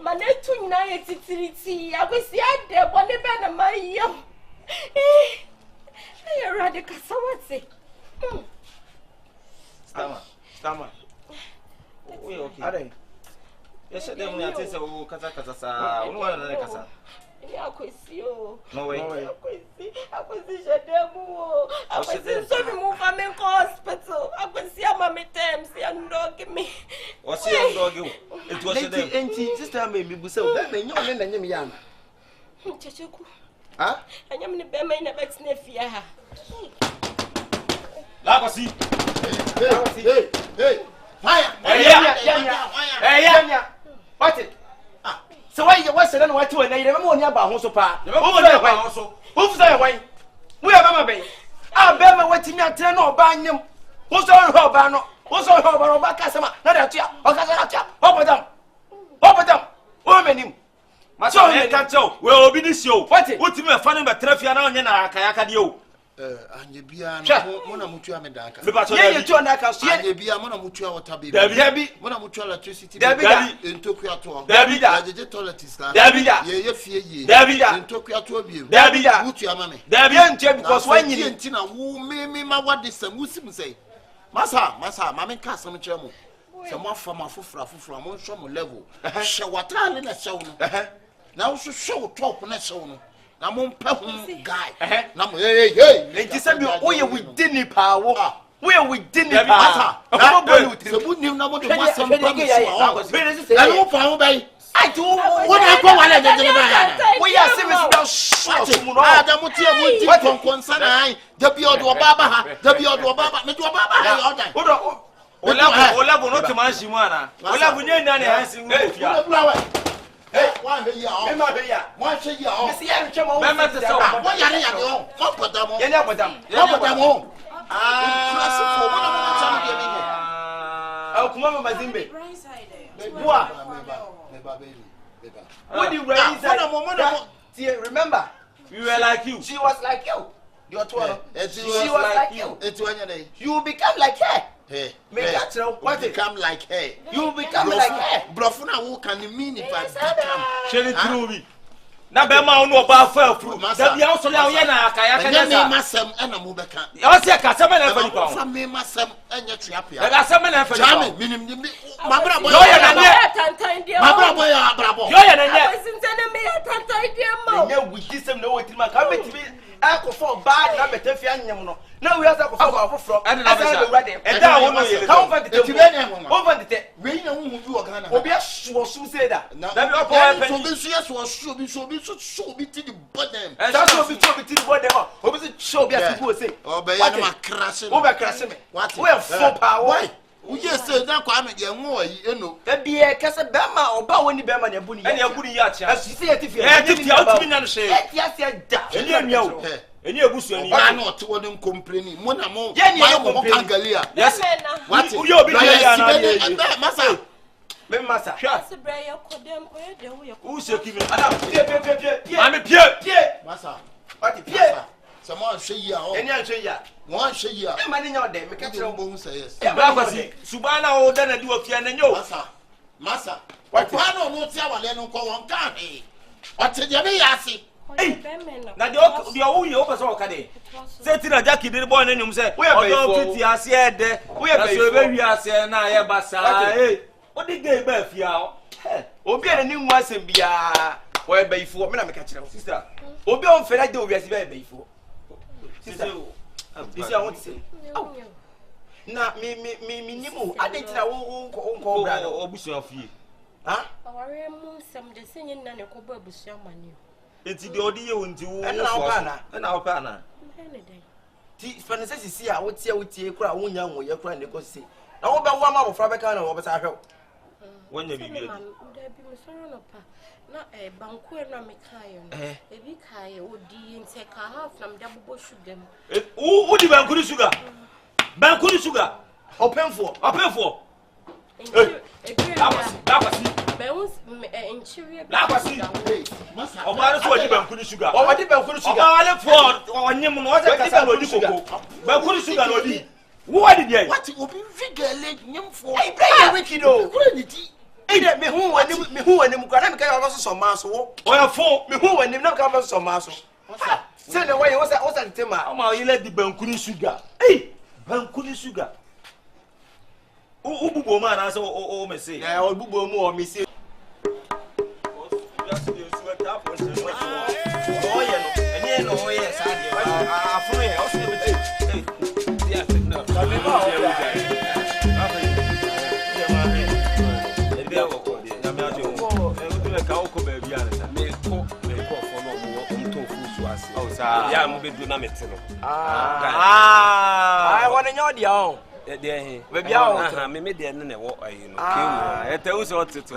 My nephew, I see. I will see there one event of my young. You're radical. Someone say, Stammer. We okay. Yes, then we are saying, oh, Kasa, no one like Kasa. I could see you. No way. I could see your demo. I could see some move from the hospital. I could see a mammy Thames and dog me. What's your dog? It was a day. Sister made me so that may not let me young. Chachuku. Huh? I am in the Beman of Exnefia. Lagosi. Hey, fire! Hey, what it? So why you was and what to a name about Hosopa? Who's that way? We are Mamma Bay. I'll bear my waiting at 10 or buying him. Who's on her banner? Who's on her banner? Casama, not a chap, or Casamacha, over them, woman him. My son, I can't tell. We'll be this show. What you mean, funny but Trefiana and Kayakadio? And you be a Mona Mutua Medaka. You two and I can see you be a Mona Mutua Tabi, Debbie, Mona Mutua electricity, Debbie, in Tokyo, Debbie, the toilet is Debbie, Debbie, in Tokyo, Debbie, Mutua Mammy, Debbie, and Jim, because when you didn't know who me, my what this and Musim say. Massa, Mammy Castle German. Some more from a fufra from one some level. Show what I in a show. Now show top on a show. Na mo mpehun guy na mo hey enti se bi o ye within the power we are within the power na bo se bu nim na mo de wasam pa so na mo fa ho bai ai tu won na ko wala de de ba we are service now shot mu no ada mo tie mo di konkonsa na ai da bi odo baba ha da bi odo baba me do baba ha odan ola bo no te man shi mu ana ola bo nyanya ne hansi mu fia hey, one day, Emma, one say, Missy, and Chamo, Mamma, the soul. What are you? What put them on? You put them on. Oh, come on, my Zimbe. What do you raise? Remember, we were like you. She was like you. You're 12. She was like you. It's when you become like her. Hey, what become like her? You become like her. Brofuna, who can mean if I become? Shall it through me? Na be ma no ba fa fru da bia so le ye na aka ya ka ya me masem ena mu beka o se ka se me na fa ni pa fa me masem enya tuapia da se me na fa ni pa minim mabra boy yo ye na ne mabra boy abra boy yo ye na ne asinzene me ya tantan dia mo nya wudi sem na woti ma ka betimi akofo bad na betafia nyem no na we asa akofo afofro e na be e da wo no ye ka won fa tete won fa tete we nya hu bi o Ghana obi so say da na be o pa so bi so yes was so bi ti the bottom that's so bi ti the bottom obi so show bi as go say obe ya na crash me obe crash me we for power uye say na kwa me de nwo yi eno da bia kase be ma oba woni be ma na buni ya na buni ya chia asisi ya tifia o timi nya no she ya da eni amia o eni ebusu eni ba na oto woni complain mo na mo mo kangalia yes what uye obi ya na masa me masa Sebraya kodem oye de wo ye u se kimi ana pie ami pie masa what pie some on hwe yi a o eni an hwe yi a won hwe yi a e ma ni nya o de me ka kire bo hu say yes ba kwasi subana o da na di o fia na nyo masa what pa no no ti awale no ko won ka he o te de me yasi na de o ye o pese o ka de se ti na jaki de boy na nyum se o do fiti ase e de na so be wi ase na ye basa o de gay ba fia o obi ene ni nwa asem bia o e bayifo me na me ka kire o sister obi on fera de obi ase be bayifo sister isi a won ti say na mi nimu adentina wo ko bra no obusu afie ha aware mu sem de senyin na ne ko ba busu amane enti de odi ye wonti wo na o pa na den ti fanese sisi a wotie kura wonya nwoye kura ne ko se na wo be wo ma bofra be ka na wo be sa hwe When you be good. Na banku na me kayo no ebi kayo odi nse ka half na me double sugar Who the banku sugar? Banku sugar. Open for. That was interior Omar so di banku sugar. O wadi banku sugar. Omar for onyem no o se kasa no di koko. Banku sugar no di. Who are the What obi vigele nyem for. Hey, play wiki do. Kure ni ti. Ide me hu wani mu kwa na me ka ya so maso wo. Oya fo. Me hu wani na ka so maso. Say the way what's the tema. Oma you let the banku sugar. Hey, banku sugar. Ububo man answer o me say. Yeah, obubo mu o me say. Yeah, I'm be do na metino. I want to know the own. Baby, me there no na wo ayi no. E te uso tito.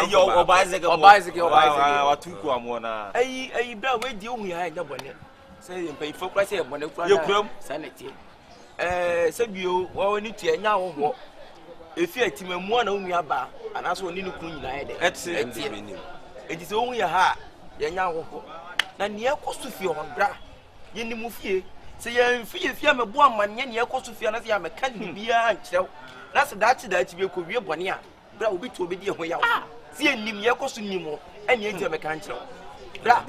Yo bicycle watuku amona. Ayi bra we di ohun ya bone. Say pay for price e bone kura. You kram sanity. Say bio wo ni tu enya wo ho. Efi atimamu na ohun ya ba anaso oni ni kun nyina ye de. Eti menim. Enti se ohun ya ha ye nya wo ho. Na ne ekosu fi on bra. Ye ni mu fie. Se ye fie me bo amanye ne ekosu fie na se ya me kan bia nkyerɛw. Na se dachi be ko wie bone a bra obi to obi di ho ya wo. Se enim ye ekosu nim ho ene eje me kan nkyerɛw. Bra.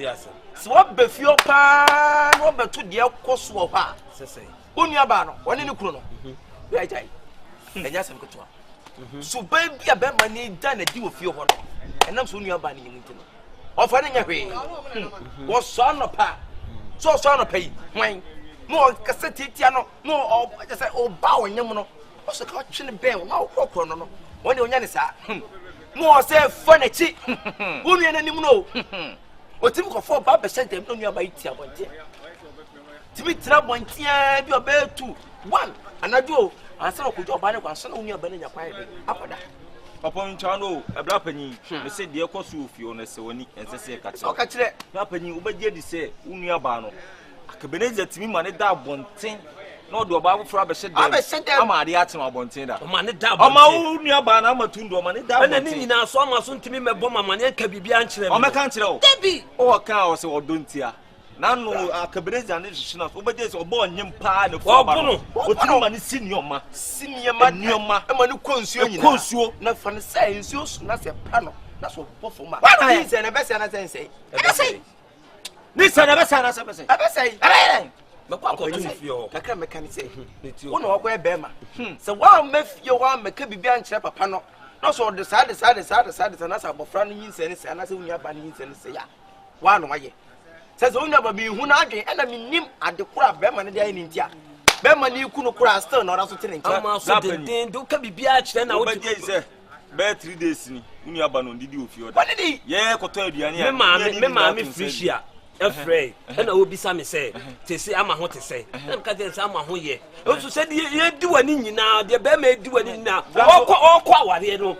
Se wo be fie pa no be to de ekosu ho ha. Sese. Onu aba no woni ne kuro no. Bia jai. Enya sem ko to. So baby a be mani da na di wo fie ho no. Enam so onu aba ne nyim ntino. Ofa ne nya hwe. Wo so no pa. So no pay. Wan. No cassette tia no. No just say o ba wonyem no. O so ka twe ne ben wa okokoro no. Woni onya ne sa. No say fa na chi. Wonu ena nim no. O tim ko fo ba be sentem no nua ba itia bonte. Timi tira bonte bi o be 2 1 anajo ansa ko jo ba ne kwa so na nua ba ne nya kwa ebe. Apoda. Upon channel, a blapenny, they said the Ecosu Fiona Sony and say, Catcher, Blapenny, Ubadia, they say, Unia Bano. Akabenezer to me, money that one thing, no do about for a said, I said, I'm a diatima bontina. Money that, I'm a Unia Bana, Matundo, money that, and then now so much soon to me, my bomber money can be bianchi, or my country, Debbie, or cows or Duntia. Nano Akabenezer and this Ubades or born him pa the Bono, what no man is senior ma, and when you consume, not from the science, not a panel. That's what both of my eyes and a best and I say. This and a best and I say, but what can you can say? You know where Bema. So one make your one make a be and chap a panel. Not so the side, and that's about frowning and I say we are banning and say, one way. Says only about me who not and I mean him at the crab Beman in India. Beman you couldn't cross turn or also telling. Then do can be biatch then I would say. Bad 3 days in Uniaban did you feel? What did he? Yeah, Cotodia, Mamma, Frisia. Afraid, and I will be some say, to say, I'm a hot to say, I'm cutting some who ye. Also said, you do an in now, the bear may do an in now. All quite, you know.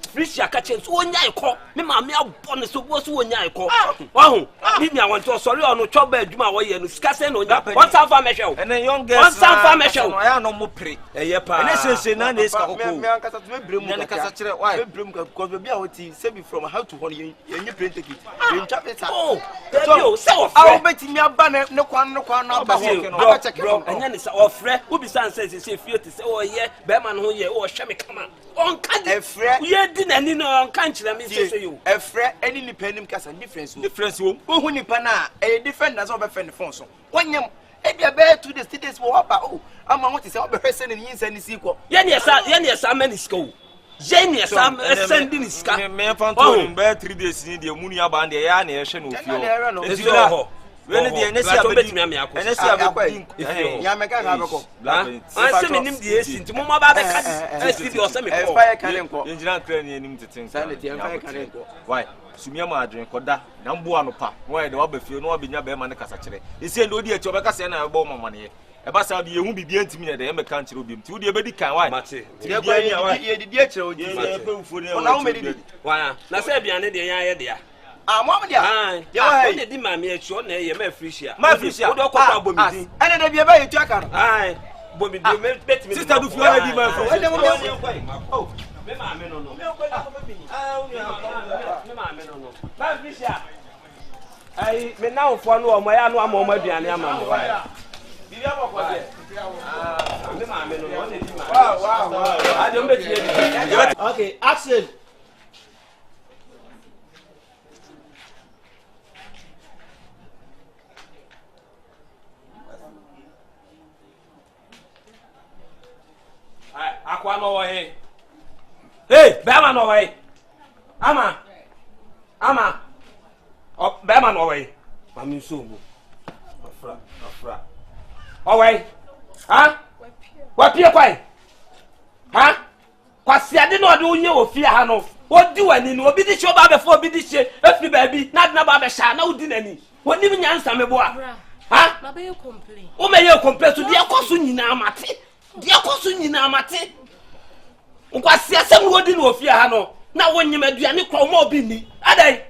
Frisia catches 1 year call. Mamma, me up on the suppose 1 year call. Oh, I want to sorry on no trouble, Juma way and scassing on that. One time for Michelle, and a young girl, one time for Michelle. I am no more pre. A year, and essentially, none is broom because we be our team, save me from how to hold you and you print it. Oh, so I'll bet me a banner, no one, and then it's our friend who be says it's a fear to say, oh, yeah, Beman, who ye, or Shammy come on, can't a friend, ye didn't know on country, let me say you. A friend, any independent cast and difference room, who ni pana, a different as of a friend Fonso. When you a bear to the cities will up, oh, I'm on what is our person in yin and sequel. Yes, I'm many school. Genius, I'm sending his car. Me found 3 days in the Munia band, the Yarnation of you. Really, the I send him the essence to Mamma or some fire cannon. Engineer training to things. Why? Sumia drink or that, number 1 pa. Why the other feel no be near Beman Cassacre. He said, no dear, Chobacas and I bought my money. eba sa de yehu bibia ntimi na de e meka nkyere obi mti wo de bedi kan why mate ye kwa ye didi akire o ye pe ufo ne ona wo medidi wa na se aduane de yan ye de a mo am dia ye wa he de ma me achi o na ye ma frisia wo do ko pa bomidi ene de bia ba yetu aka no bomidi me betimi sister du fi ona di ma frisia ene mo oh me ma me no me ko la ko be ni me ma me no ma frisia ai me na ofo no o mo ya no ama o ma aduane ama mo bibia mo ko de me ma me no ne di ma wow I don't bet you Okay, action. Akwa no wo he. Hey, Bama no wo he. Ama. Oh, Bama no wo he. Mami so mu. Afra. Oh we. Ha? Wa pie kwai. Ha? Kwasi ade no de onye ofie ha no. Odi wani no obi di che oba be fo obi di che efi baabi na de na ba be sha na odi nani. Woni mi nyansa me bo a. Ha? Ma be you complain. O me ye complain so de akoso nyina amate. De akoso nyina amate. Nkwasi asem odi no ofie ha no. Na wonyem aduane kwa mo obi ni. Adai.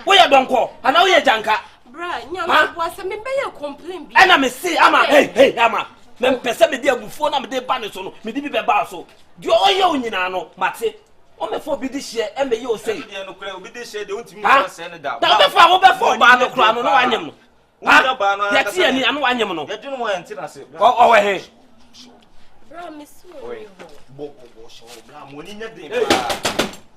Wo ye donko, ana wo ye janka. Bra, nyama bo asem me be ye complain bi. Ana me say ama hey ama. Me pese me de agufo na me de ba ne so no. Me di bi be ba so. De o ye onyina no mate. O me fo bi di hye e me ye o say. de no kra obi de hye de untimi ma se ne da. Da be fa wo be fo ba no kra no na wanyem no. Ha? Ya ti ani anu wanyem no. Ya dinu mo enti na se. O we he. Bra, me so. Bo so bra mo ni nya den pa.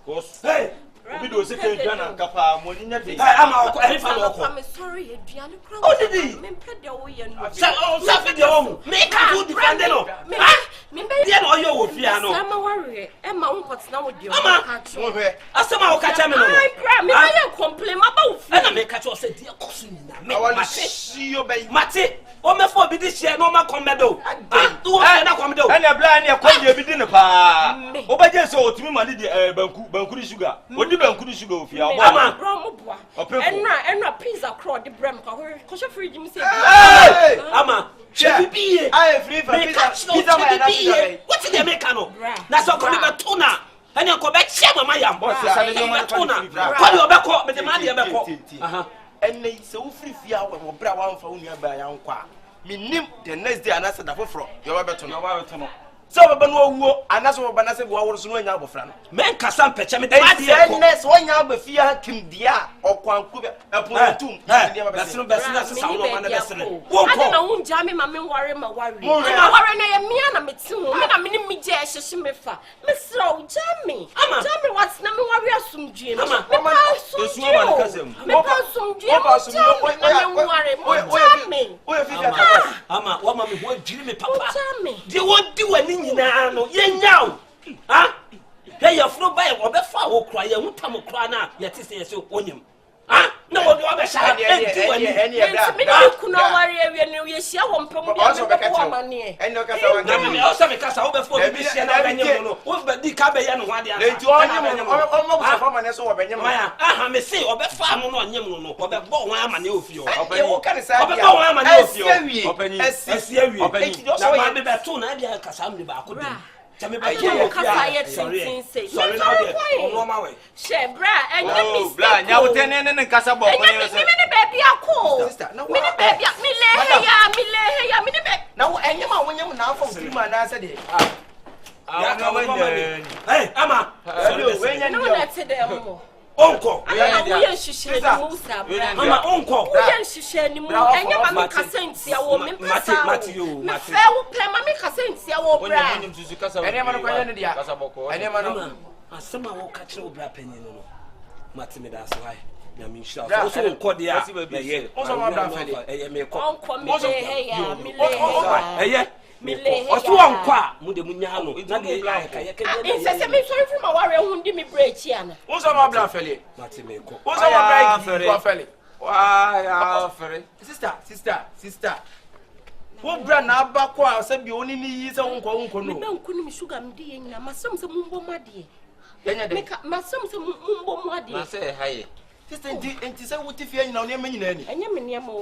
Cause hey obi do se ke dwana kapa mo ni nya den. Ama o e fa no ko. I'm sorry, aduane kra. O didi. Me pede wo ye no. Sa fi de o. Me ka do defend no. Ha? Me be Ye no yo wo fia no. Sama worry. E ma unkot na wo de o. Ama. mo hwe Asema o ka cha me no. Ai, bra, me be ye complain ma ba wo fi. Ana me ka cha o se de akoso nyina. Me awali mate. shiyo be Mate. O me fo bi di hye no ma komedo. Ah, tu o se na komedo. Ene bla ne ko de bi di ne pa. O ba je so otimi ma di banku di sugar. Odi banku di sugar ofia o ba. Ama. Bro, mo boa. Opefo. Enra pizza crowd the brem ka ko she free me say. Hey! Ama. She bibiye. I free for pizza ma na pizza. What did they make no? Na so ko be tuna. Anya ko be chia mama yam. Boss say no man tuna. Ko de obekọ, me de ma de obekọ. Aha. Enne se wo free fia wo bra wa mfa wo nua ba ya nkwa. Minim the next day anasa da foforo. Yo ba beto no. So baba no wuo anaso baba na se bo aworo so no anya abofra no. Men kasa mpeche me de ma de ko. Enne so nya abafia kim dia okwanku be epotum. Besino sa wo ma na besino. Ade na won jame ma me ware ma ware. Ma ware na ye mia na meti ho. Me na me ni mi je hyehye me fa. Me sra wo jame. Jame what na me ware asumdue no. Me pa asumdue. Me pa asumdue. Me ware mo jame. Ama wa ma me ho adwiri me papa. De won di wani nyina no ye nyaw. Ha? He ya fro ba ye obefa wo kra ye hutam kra na ye ti se ye so onyem. Ha? Na wo do obesha di wani. Me ni kuno ware awie no ye hia wo mpem bia me ko amane. Enne ka sa Na me o se me kasa wo be fo bi hia na banyem no. Wo be di ka be ye no ho ade asa. Enti onyem o mo ko fa mane so wo benyem. Maya, aha me say obefa no no onyem no no. Obe bo wan amane ofio. E wo ka ne sa Obe bo wan amane ofio. Openi. Esi awie. Na ma be beto na bia kasa me ba akodi. Chame ba ye kasa ye tintin say. Sorry now there. No ma we. She bra, enye mi bla nya wo tene ne kasa bo ko ne se. Me ne baby akọ. Me ne baby me le ya, me ne be. Na wo enye ma wonyem na afọ firima na ase de. Ya ka wo ma ni. Hey, ama. We nya No let them mo. Onko. Ana wo ye hihye ni mu sa bra. Ama onko. Wo ye hihye ni mu. Enye ma me kasa ntia wo me pesa. Me fe wo pe ma me kasa ntia wo bra. Ene ma no kwanya ne dia. Ene ma no. Asema wo ka kire wo bra panyin no. Mati me da so hai. Na me nshira. So onko dia. Eye. Oso ma bra fele. Eye me ko. Onko me le he ya, me le he. Eye. Oso onko mu de munya no. Na de ka ye ka de. Se me sorry for my ware hu ndi me break ana. Oso ma bra fele. Mati me ko. Oso ma bra fele. Wa ya fere. Sister. Wo bra na abakọ a se bi oni ni yi se wonko no. Me banku ni sugar me de nyina masam se mumbo made. Yenya de. Masam se mumbo made. Na se haye. Sister, and to say what if you're not near me, Nanny. And you're near my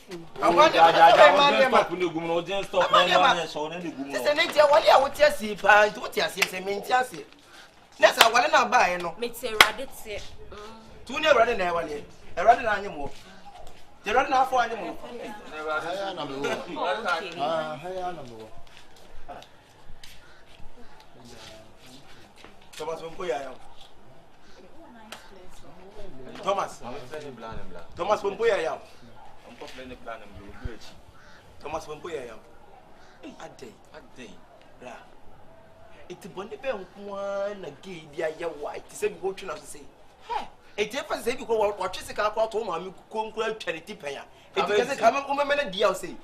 food. I want to stop when you go no just stop my so then you go. Sister Nature, what you would just see, pa, what you see, I mean, just see. That's I want to buy, no. Make a rabbit say. 2 near rather than one, a rather than animal. They run out for animal. Thomas Pompoya. Thomas Pompoya. Thomas Pompoya. A day. It's a bonny bell one a gay, dear white. To say, go to say. A difference if you go watch the car to home, conquer charity payer. It doesn't come on a deal. Say,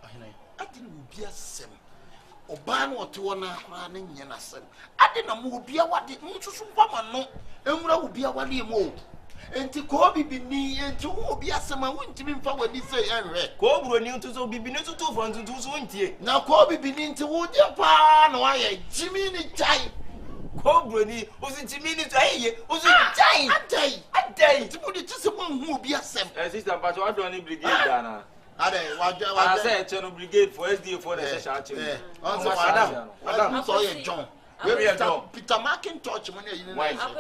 I didn't be a sim. Oban or 2 running Yanasan. I didn't move be a what did not to no, and will be a one more. And to Kobe be me and to be a summer went to be forward this way and red. Kobe knew to be beneath 2 funds to 220. Now Kobe beneath to wood your pan, why Jimmy Chai. Cobra, was it minutes was it a day to put it to someone who be a sem. Sister, but what do I need brigade, Dana? I said, Channel Brigade for SD for the session. Madam, saw you, John. Peter Markintosh, when you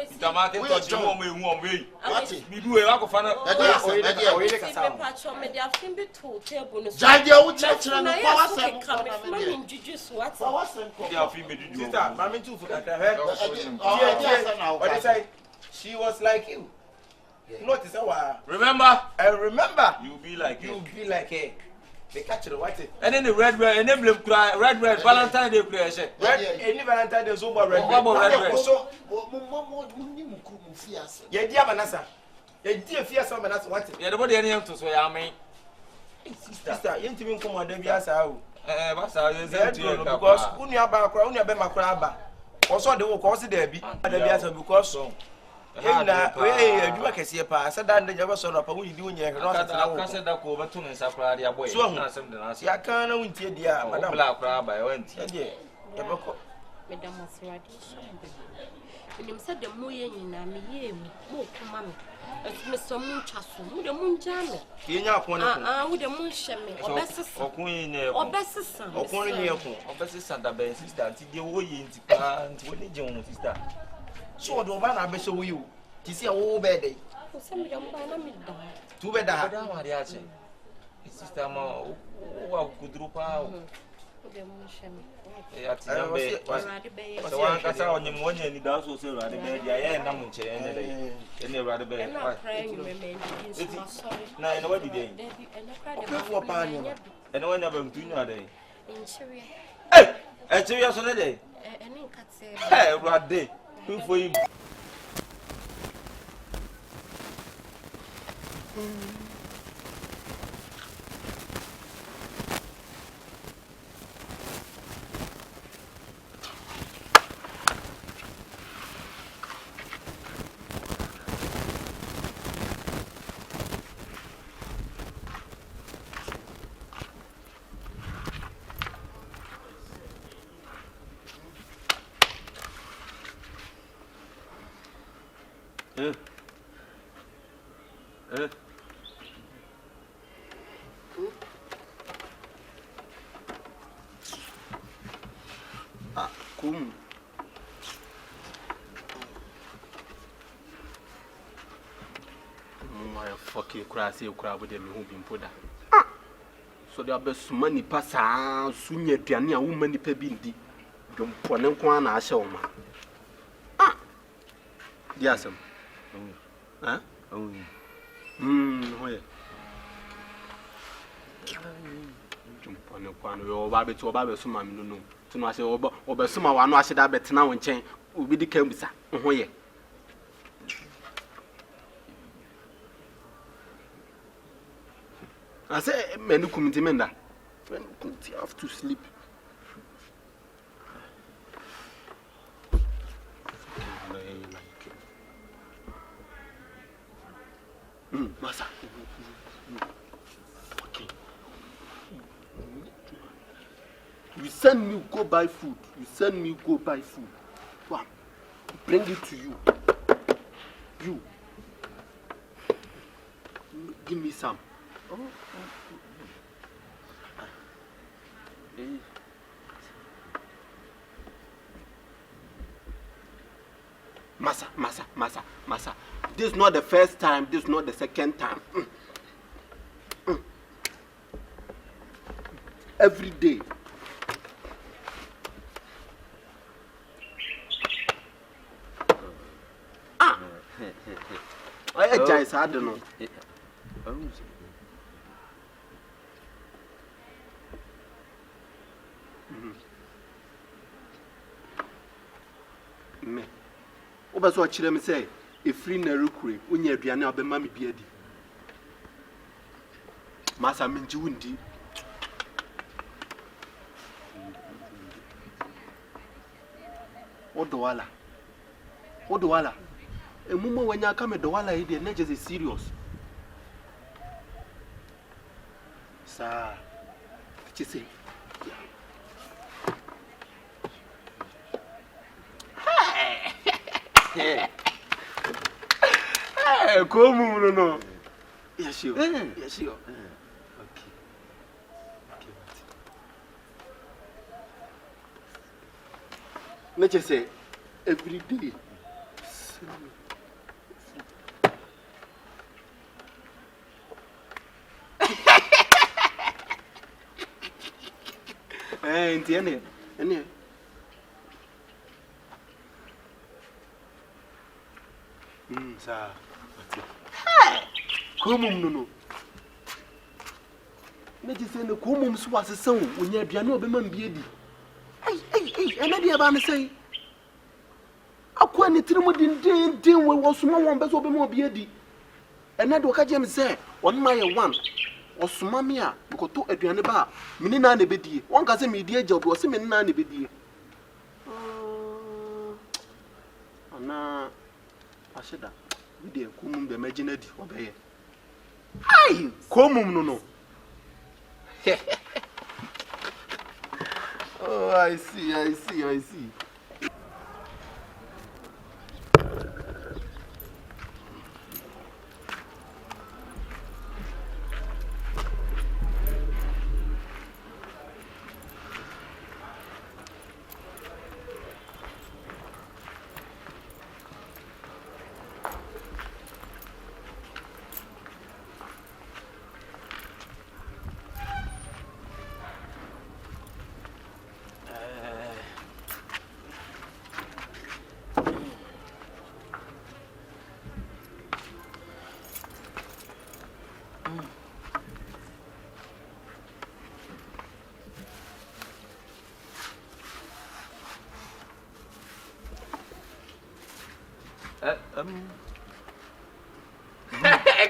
Peter Markintosh, you won't me. What is we do a lack of fun? Jadia would touch on the power. She was like you. Notice how remember? I remember. You be like you be like her. They catch the white. And then the red, and then red, Valentine Day play. Red, any Valentine Day, so red. So, yeah, dear Manassa. Yeah, dear Fiasa Manassa, what? Yeah, the body any to say, I mean, sister, you didn't come on the Biasa. Because Unia Bacra, Unia Bema Craba. Also, they will cause it there because so. You can see a pass, and then you saw up when you do in your house. I said that over to Sapradia boy. So, I can't win here, dear Madame Black Crab. I went here. Madame was radiation. When you said the moon, I more command. Mr. Munchasu, with the moon jammer. You know, with the moon shemmy, or best or queen, or best son, or queen, or best son, the best sister, the way into pants, what did you notice that? So do I be so you? To see a whole bed day. Too bad, sister, who could drop out. So I got on your money and it also said, rather bad, I am not much any rather bad. Now, I know what you did. And when never do no day. Hey, I tell you on a day. Hey, right day. Who for you? Come. My fucking crazy crowd with them who been put down. So there be so many passa sunya piani a woman ni pebindi. Don't put them quan I show ma. Yes, huh? Where? Jump on the quan, your baby to a baby, so mammy no. To know I say, or some one I should have bet now and chain will be the Kembisa. Where? I say, men who come to Menda. When you have to sleep. Massa. Okay. You send me go buy food. You send me go buy food. Wow. Bring it to you. You. Give me some. Massa. This is not the first time, this is not the second time. Every day. I don't know. Me. Obaso achire me say efri na rekure onya aduane obema me biadi. Masa menji wundi. Odowala. Emumo wanya aka me dowala e dey na just serious. Sa chise. Hey, como no? Yes, you. Yes, you. Okay. Let's just say every day. Entiende? Sa. Como no? Me just say no como so asesão, onya aduane obema mbiedi. Ena dia ba me say. Akwa ni tirimu din we wosoma won be so obema obiedi. Ena de okaje me say, on my one. Osoma me a bekoto aduane ba, mini na na bedie. Won ka say me die agya obi, o say me na na bedie. Ana Ashida, we dey kumum the imaginary obeye. Ai, kumum no. Oh, I see.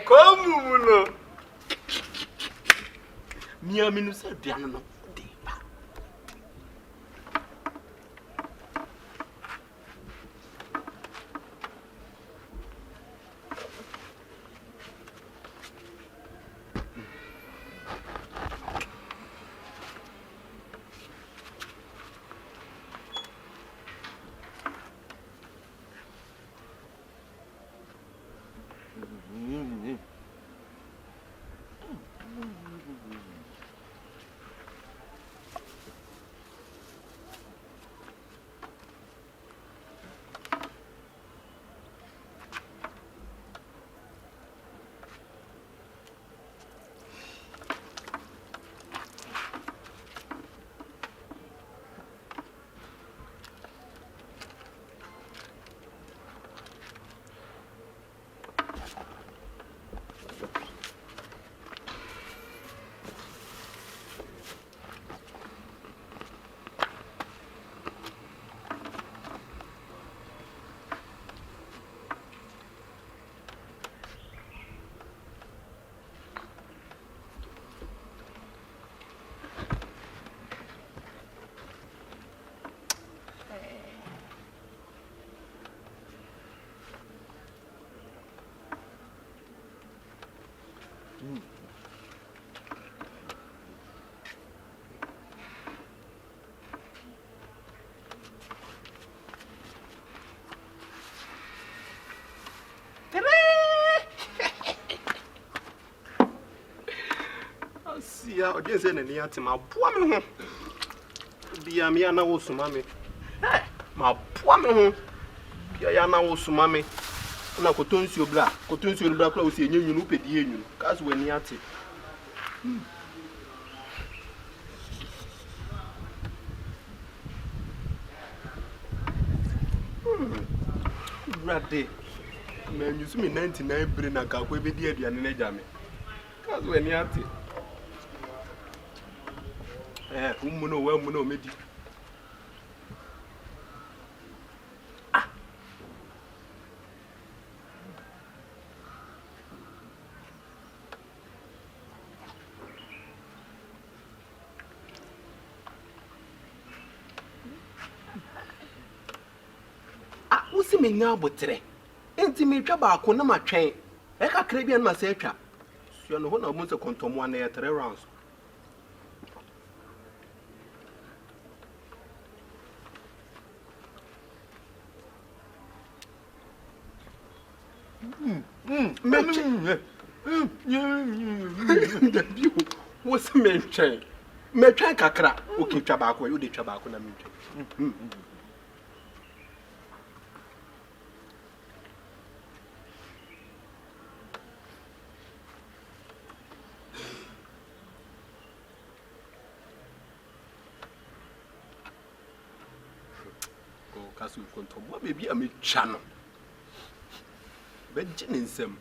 Como no? Minha minusa diano no. Bia, or just any antima, poor me. Bia, me, and I was mammy. My poor me. Bia, now was mammy. Na kotonsi obla close yenye nyunu pedi yenyu kazi weni ate brade me nyusu mi 99 bre na ka ko ebedi aduane na jame kazi weni ate umuno we umuno medi Usi me nya botre enti me twa ba ko na matwen e ka kra bia na ma se twa so no ho na mo se kontomo na ye 3 rounds What's me twen me twen kakra o ki twa ba ko yo de twa ba ko na me twen Kasu kontomo baby am chano be jinsem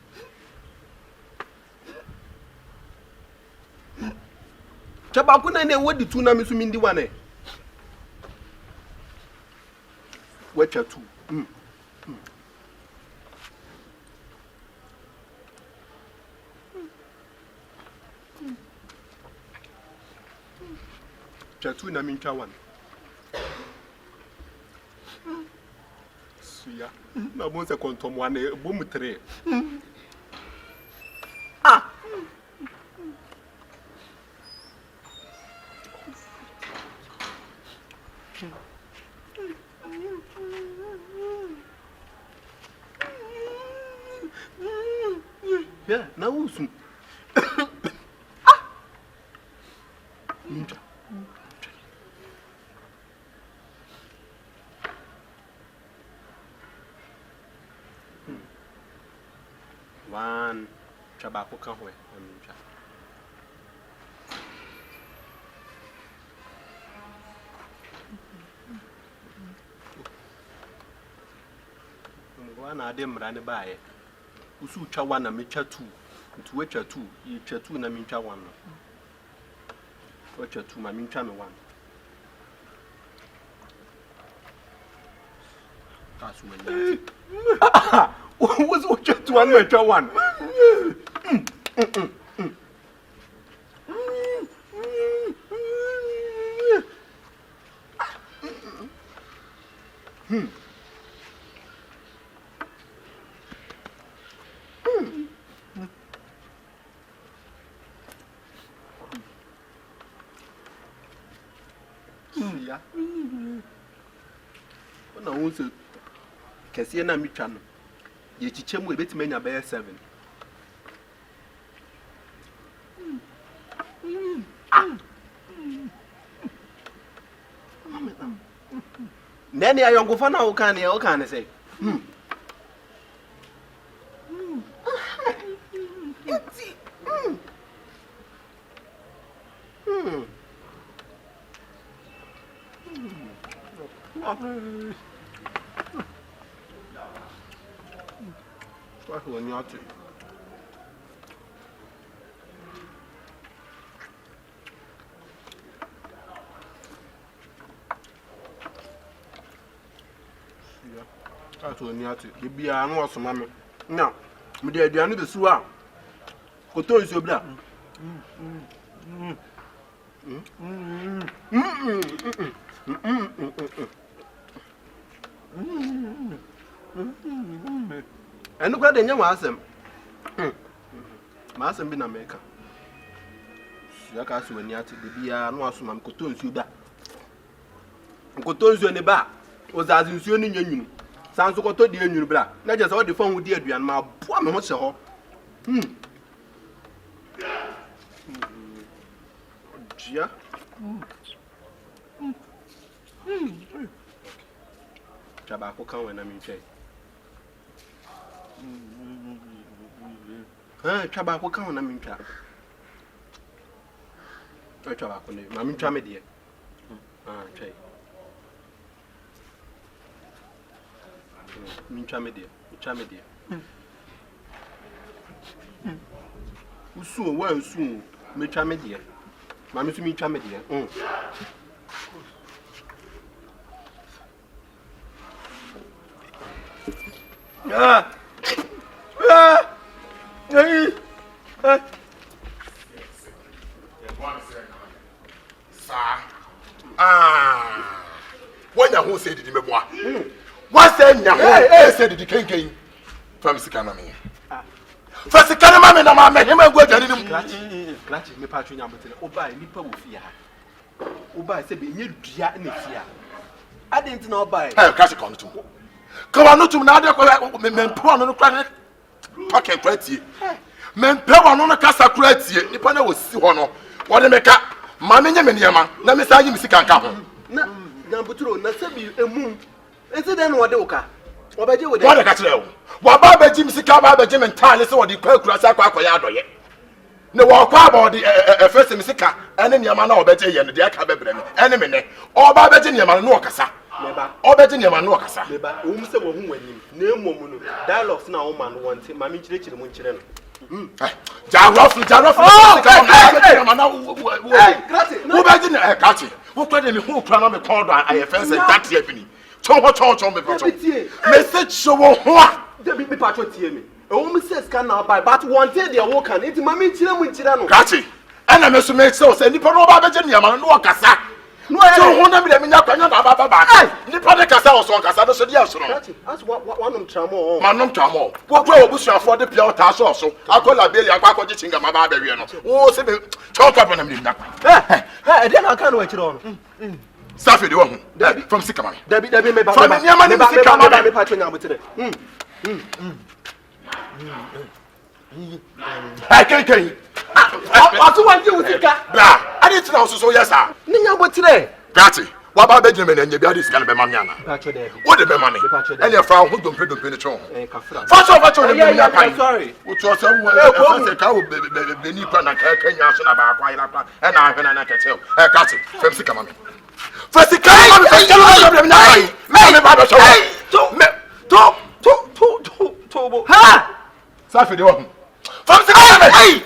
Chabaku na ne wodi tu na misu mindi wane Wecha tu Chatu na mincha wane Suya na mo se kontomo wane bom 3 Yeah, na usu. Ninja. One chabako kan hoye ninja. Wana ade mrane bae. Usu chawa na mecha tu. Ntu wecha tu, ye cha tu na mincha wan. Wecha tu ma mincha me wan. Kasu wele. What's wecha tu an mecha wan? Ya. Ona wonse kese na mitwa no. Ye chichemu ebetime nya be 7. Nene ayongofa na o kan say. What will not do? That's what you have to. You be a no some mammy. Now, me the idea the sewer. Koto is your blood. And look at the young Massam. Massam been America. Yakasu and Yati, the beer, no some cotons you back. Cotons you in the bar was as in Sunny Union. Sounds like a dear bra. Not just all the phone with dear and my poor Mosso. Yeah. Tobacco come when I'm in jail. Tobacco come when I'm in jail. Tobacco, I'm in Tramedia. Okay. Tramedia. Soon, well, soon, me Tramedia. Mammy to me Tramedia. When you who said it in the bois? What's that? Said it came from Sikanami. First, the Kanama and I met him and go to him. Clutching me, Patron, but Oba, Nipper will fear. Oba said, you dear in the fear. I didn't know by Classic on to come on to another men poor on the planet. Pocket pretty. Men power on the Casa Pretty, Nippon was see one. What they make up. Mammy Yama, let me say you can come. Number 2, Nasabi, a moon. Is it then what the Oka? What about you? What I got to what about Jim Sicaba, Jim and Tyler, so the Quack Rasaquayado yet? No walk about the first Misica, and then Yamano better than the Akabenezer, enemy, or by betting Yaman Nokasa. Or betting Yaman Nokasa. Umse who went in, no moon, dialogues now, man, wanting Mammy Children, Winchell. Jarroff, who played in the whole plan of called IFS and that evening. Message show what? The big patron me. A woman says can now buy, but one day they are walking. It's Mammy Children with Chilano. Catchy. And I must make so, and Nippon over Virginia, man, no Cassa. No, I don't want to be a minute. Nippon Cassa or so Cassa, so yes. That's what one of Tramo, Manon Tramo. What will Bush for the Pio Tass also? I'll call a billion Paco Jitting my barbarian. Oh, talk up on him. Then I can't wait it on. Safi the one from Sycamore. Debbie, from Yaman, patron with it. I can't. I do want you with it. I didn't know so, yes, sir. Nina, what today? Gatti, what about Benjamin and your daddy's going to be Mamma? What the money? And your father who don't pay the penetration. First of all, sorry. Which was a cow, the Nippon and Kenya about and I can tell. Gatti, from Sycamore. First, the ha! Safi the one. From the hey!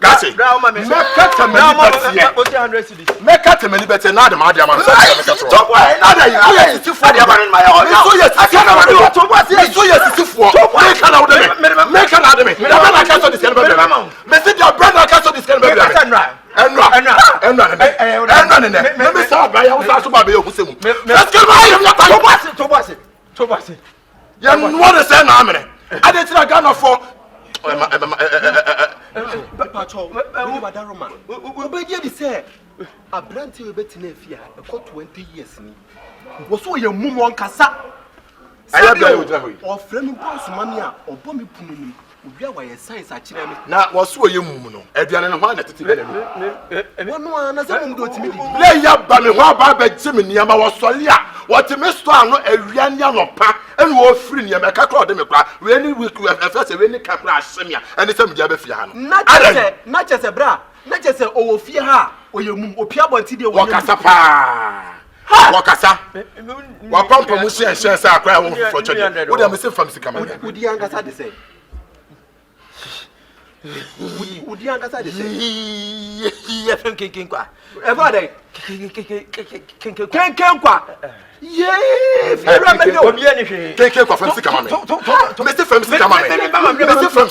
Gotcha. Make a many better now, Madame. Don't worry, another you to for the in my own. So yes, I can't do so yes, it's for make another me. I can't this message your brother can't this and let me start by our Baby who let's get my young what is an army. I didn't see a gun for a brand new bet in Fia, about 20 years. Was so your mum on Cassa. I have or Fleming Pass Mania or Bommy Punum. We are a science at Chile. Now, was so you mum, Adrian and one at the one as I go to me. Lay up by me, what by Jimmy Yama was Solia. What a Mr. No, a Rianya no pa, and war free near Macacro Democrat, really weak to have first a rainy capra semia, and it's some Jabefiano. Not just a bra, not just a Ofia, or your mum, or Piabon Tidio Wakasapa. Wakasa, Wapampa Musi and Shens are crying for children. What am I saying from Sycamore? Would the young as say? Would the young as I say? Yes, King Qua. Everybody can qua. Yes, take care of Sycamore. Mr. from Sycamore. Mr. from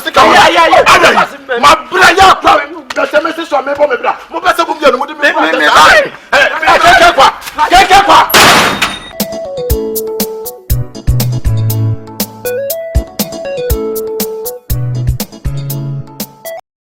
Sycamore. My brother, that's a message from me.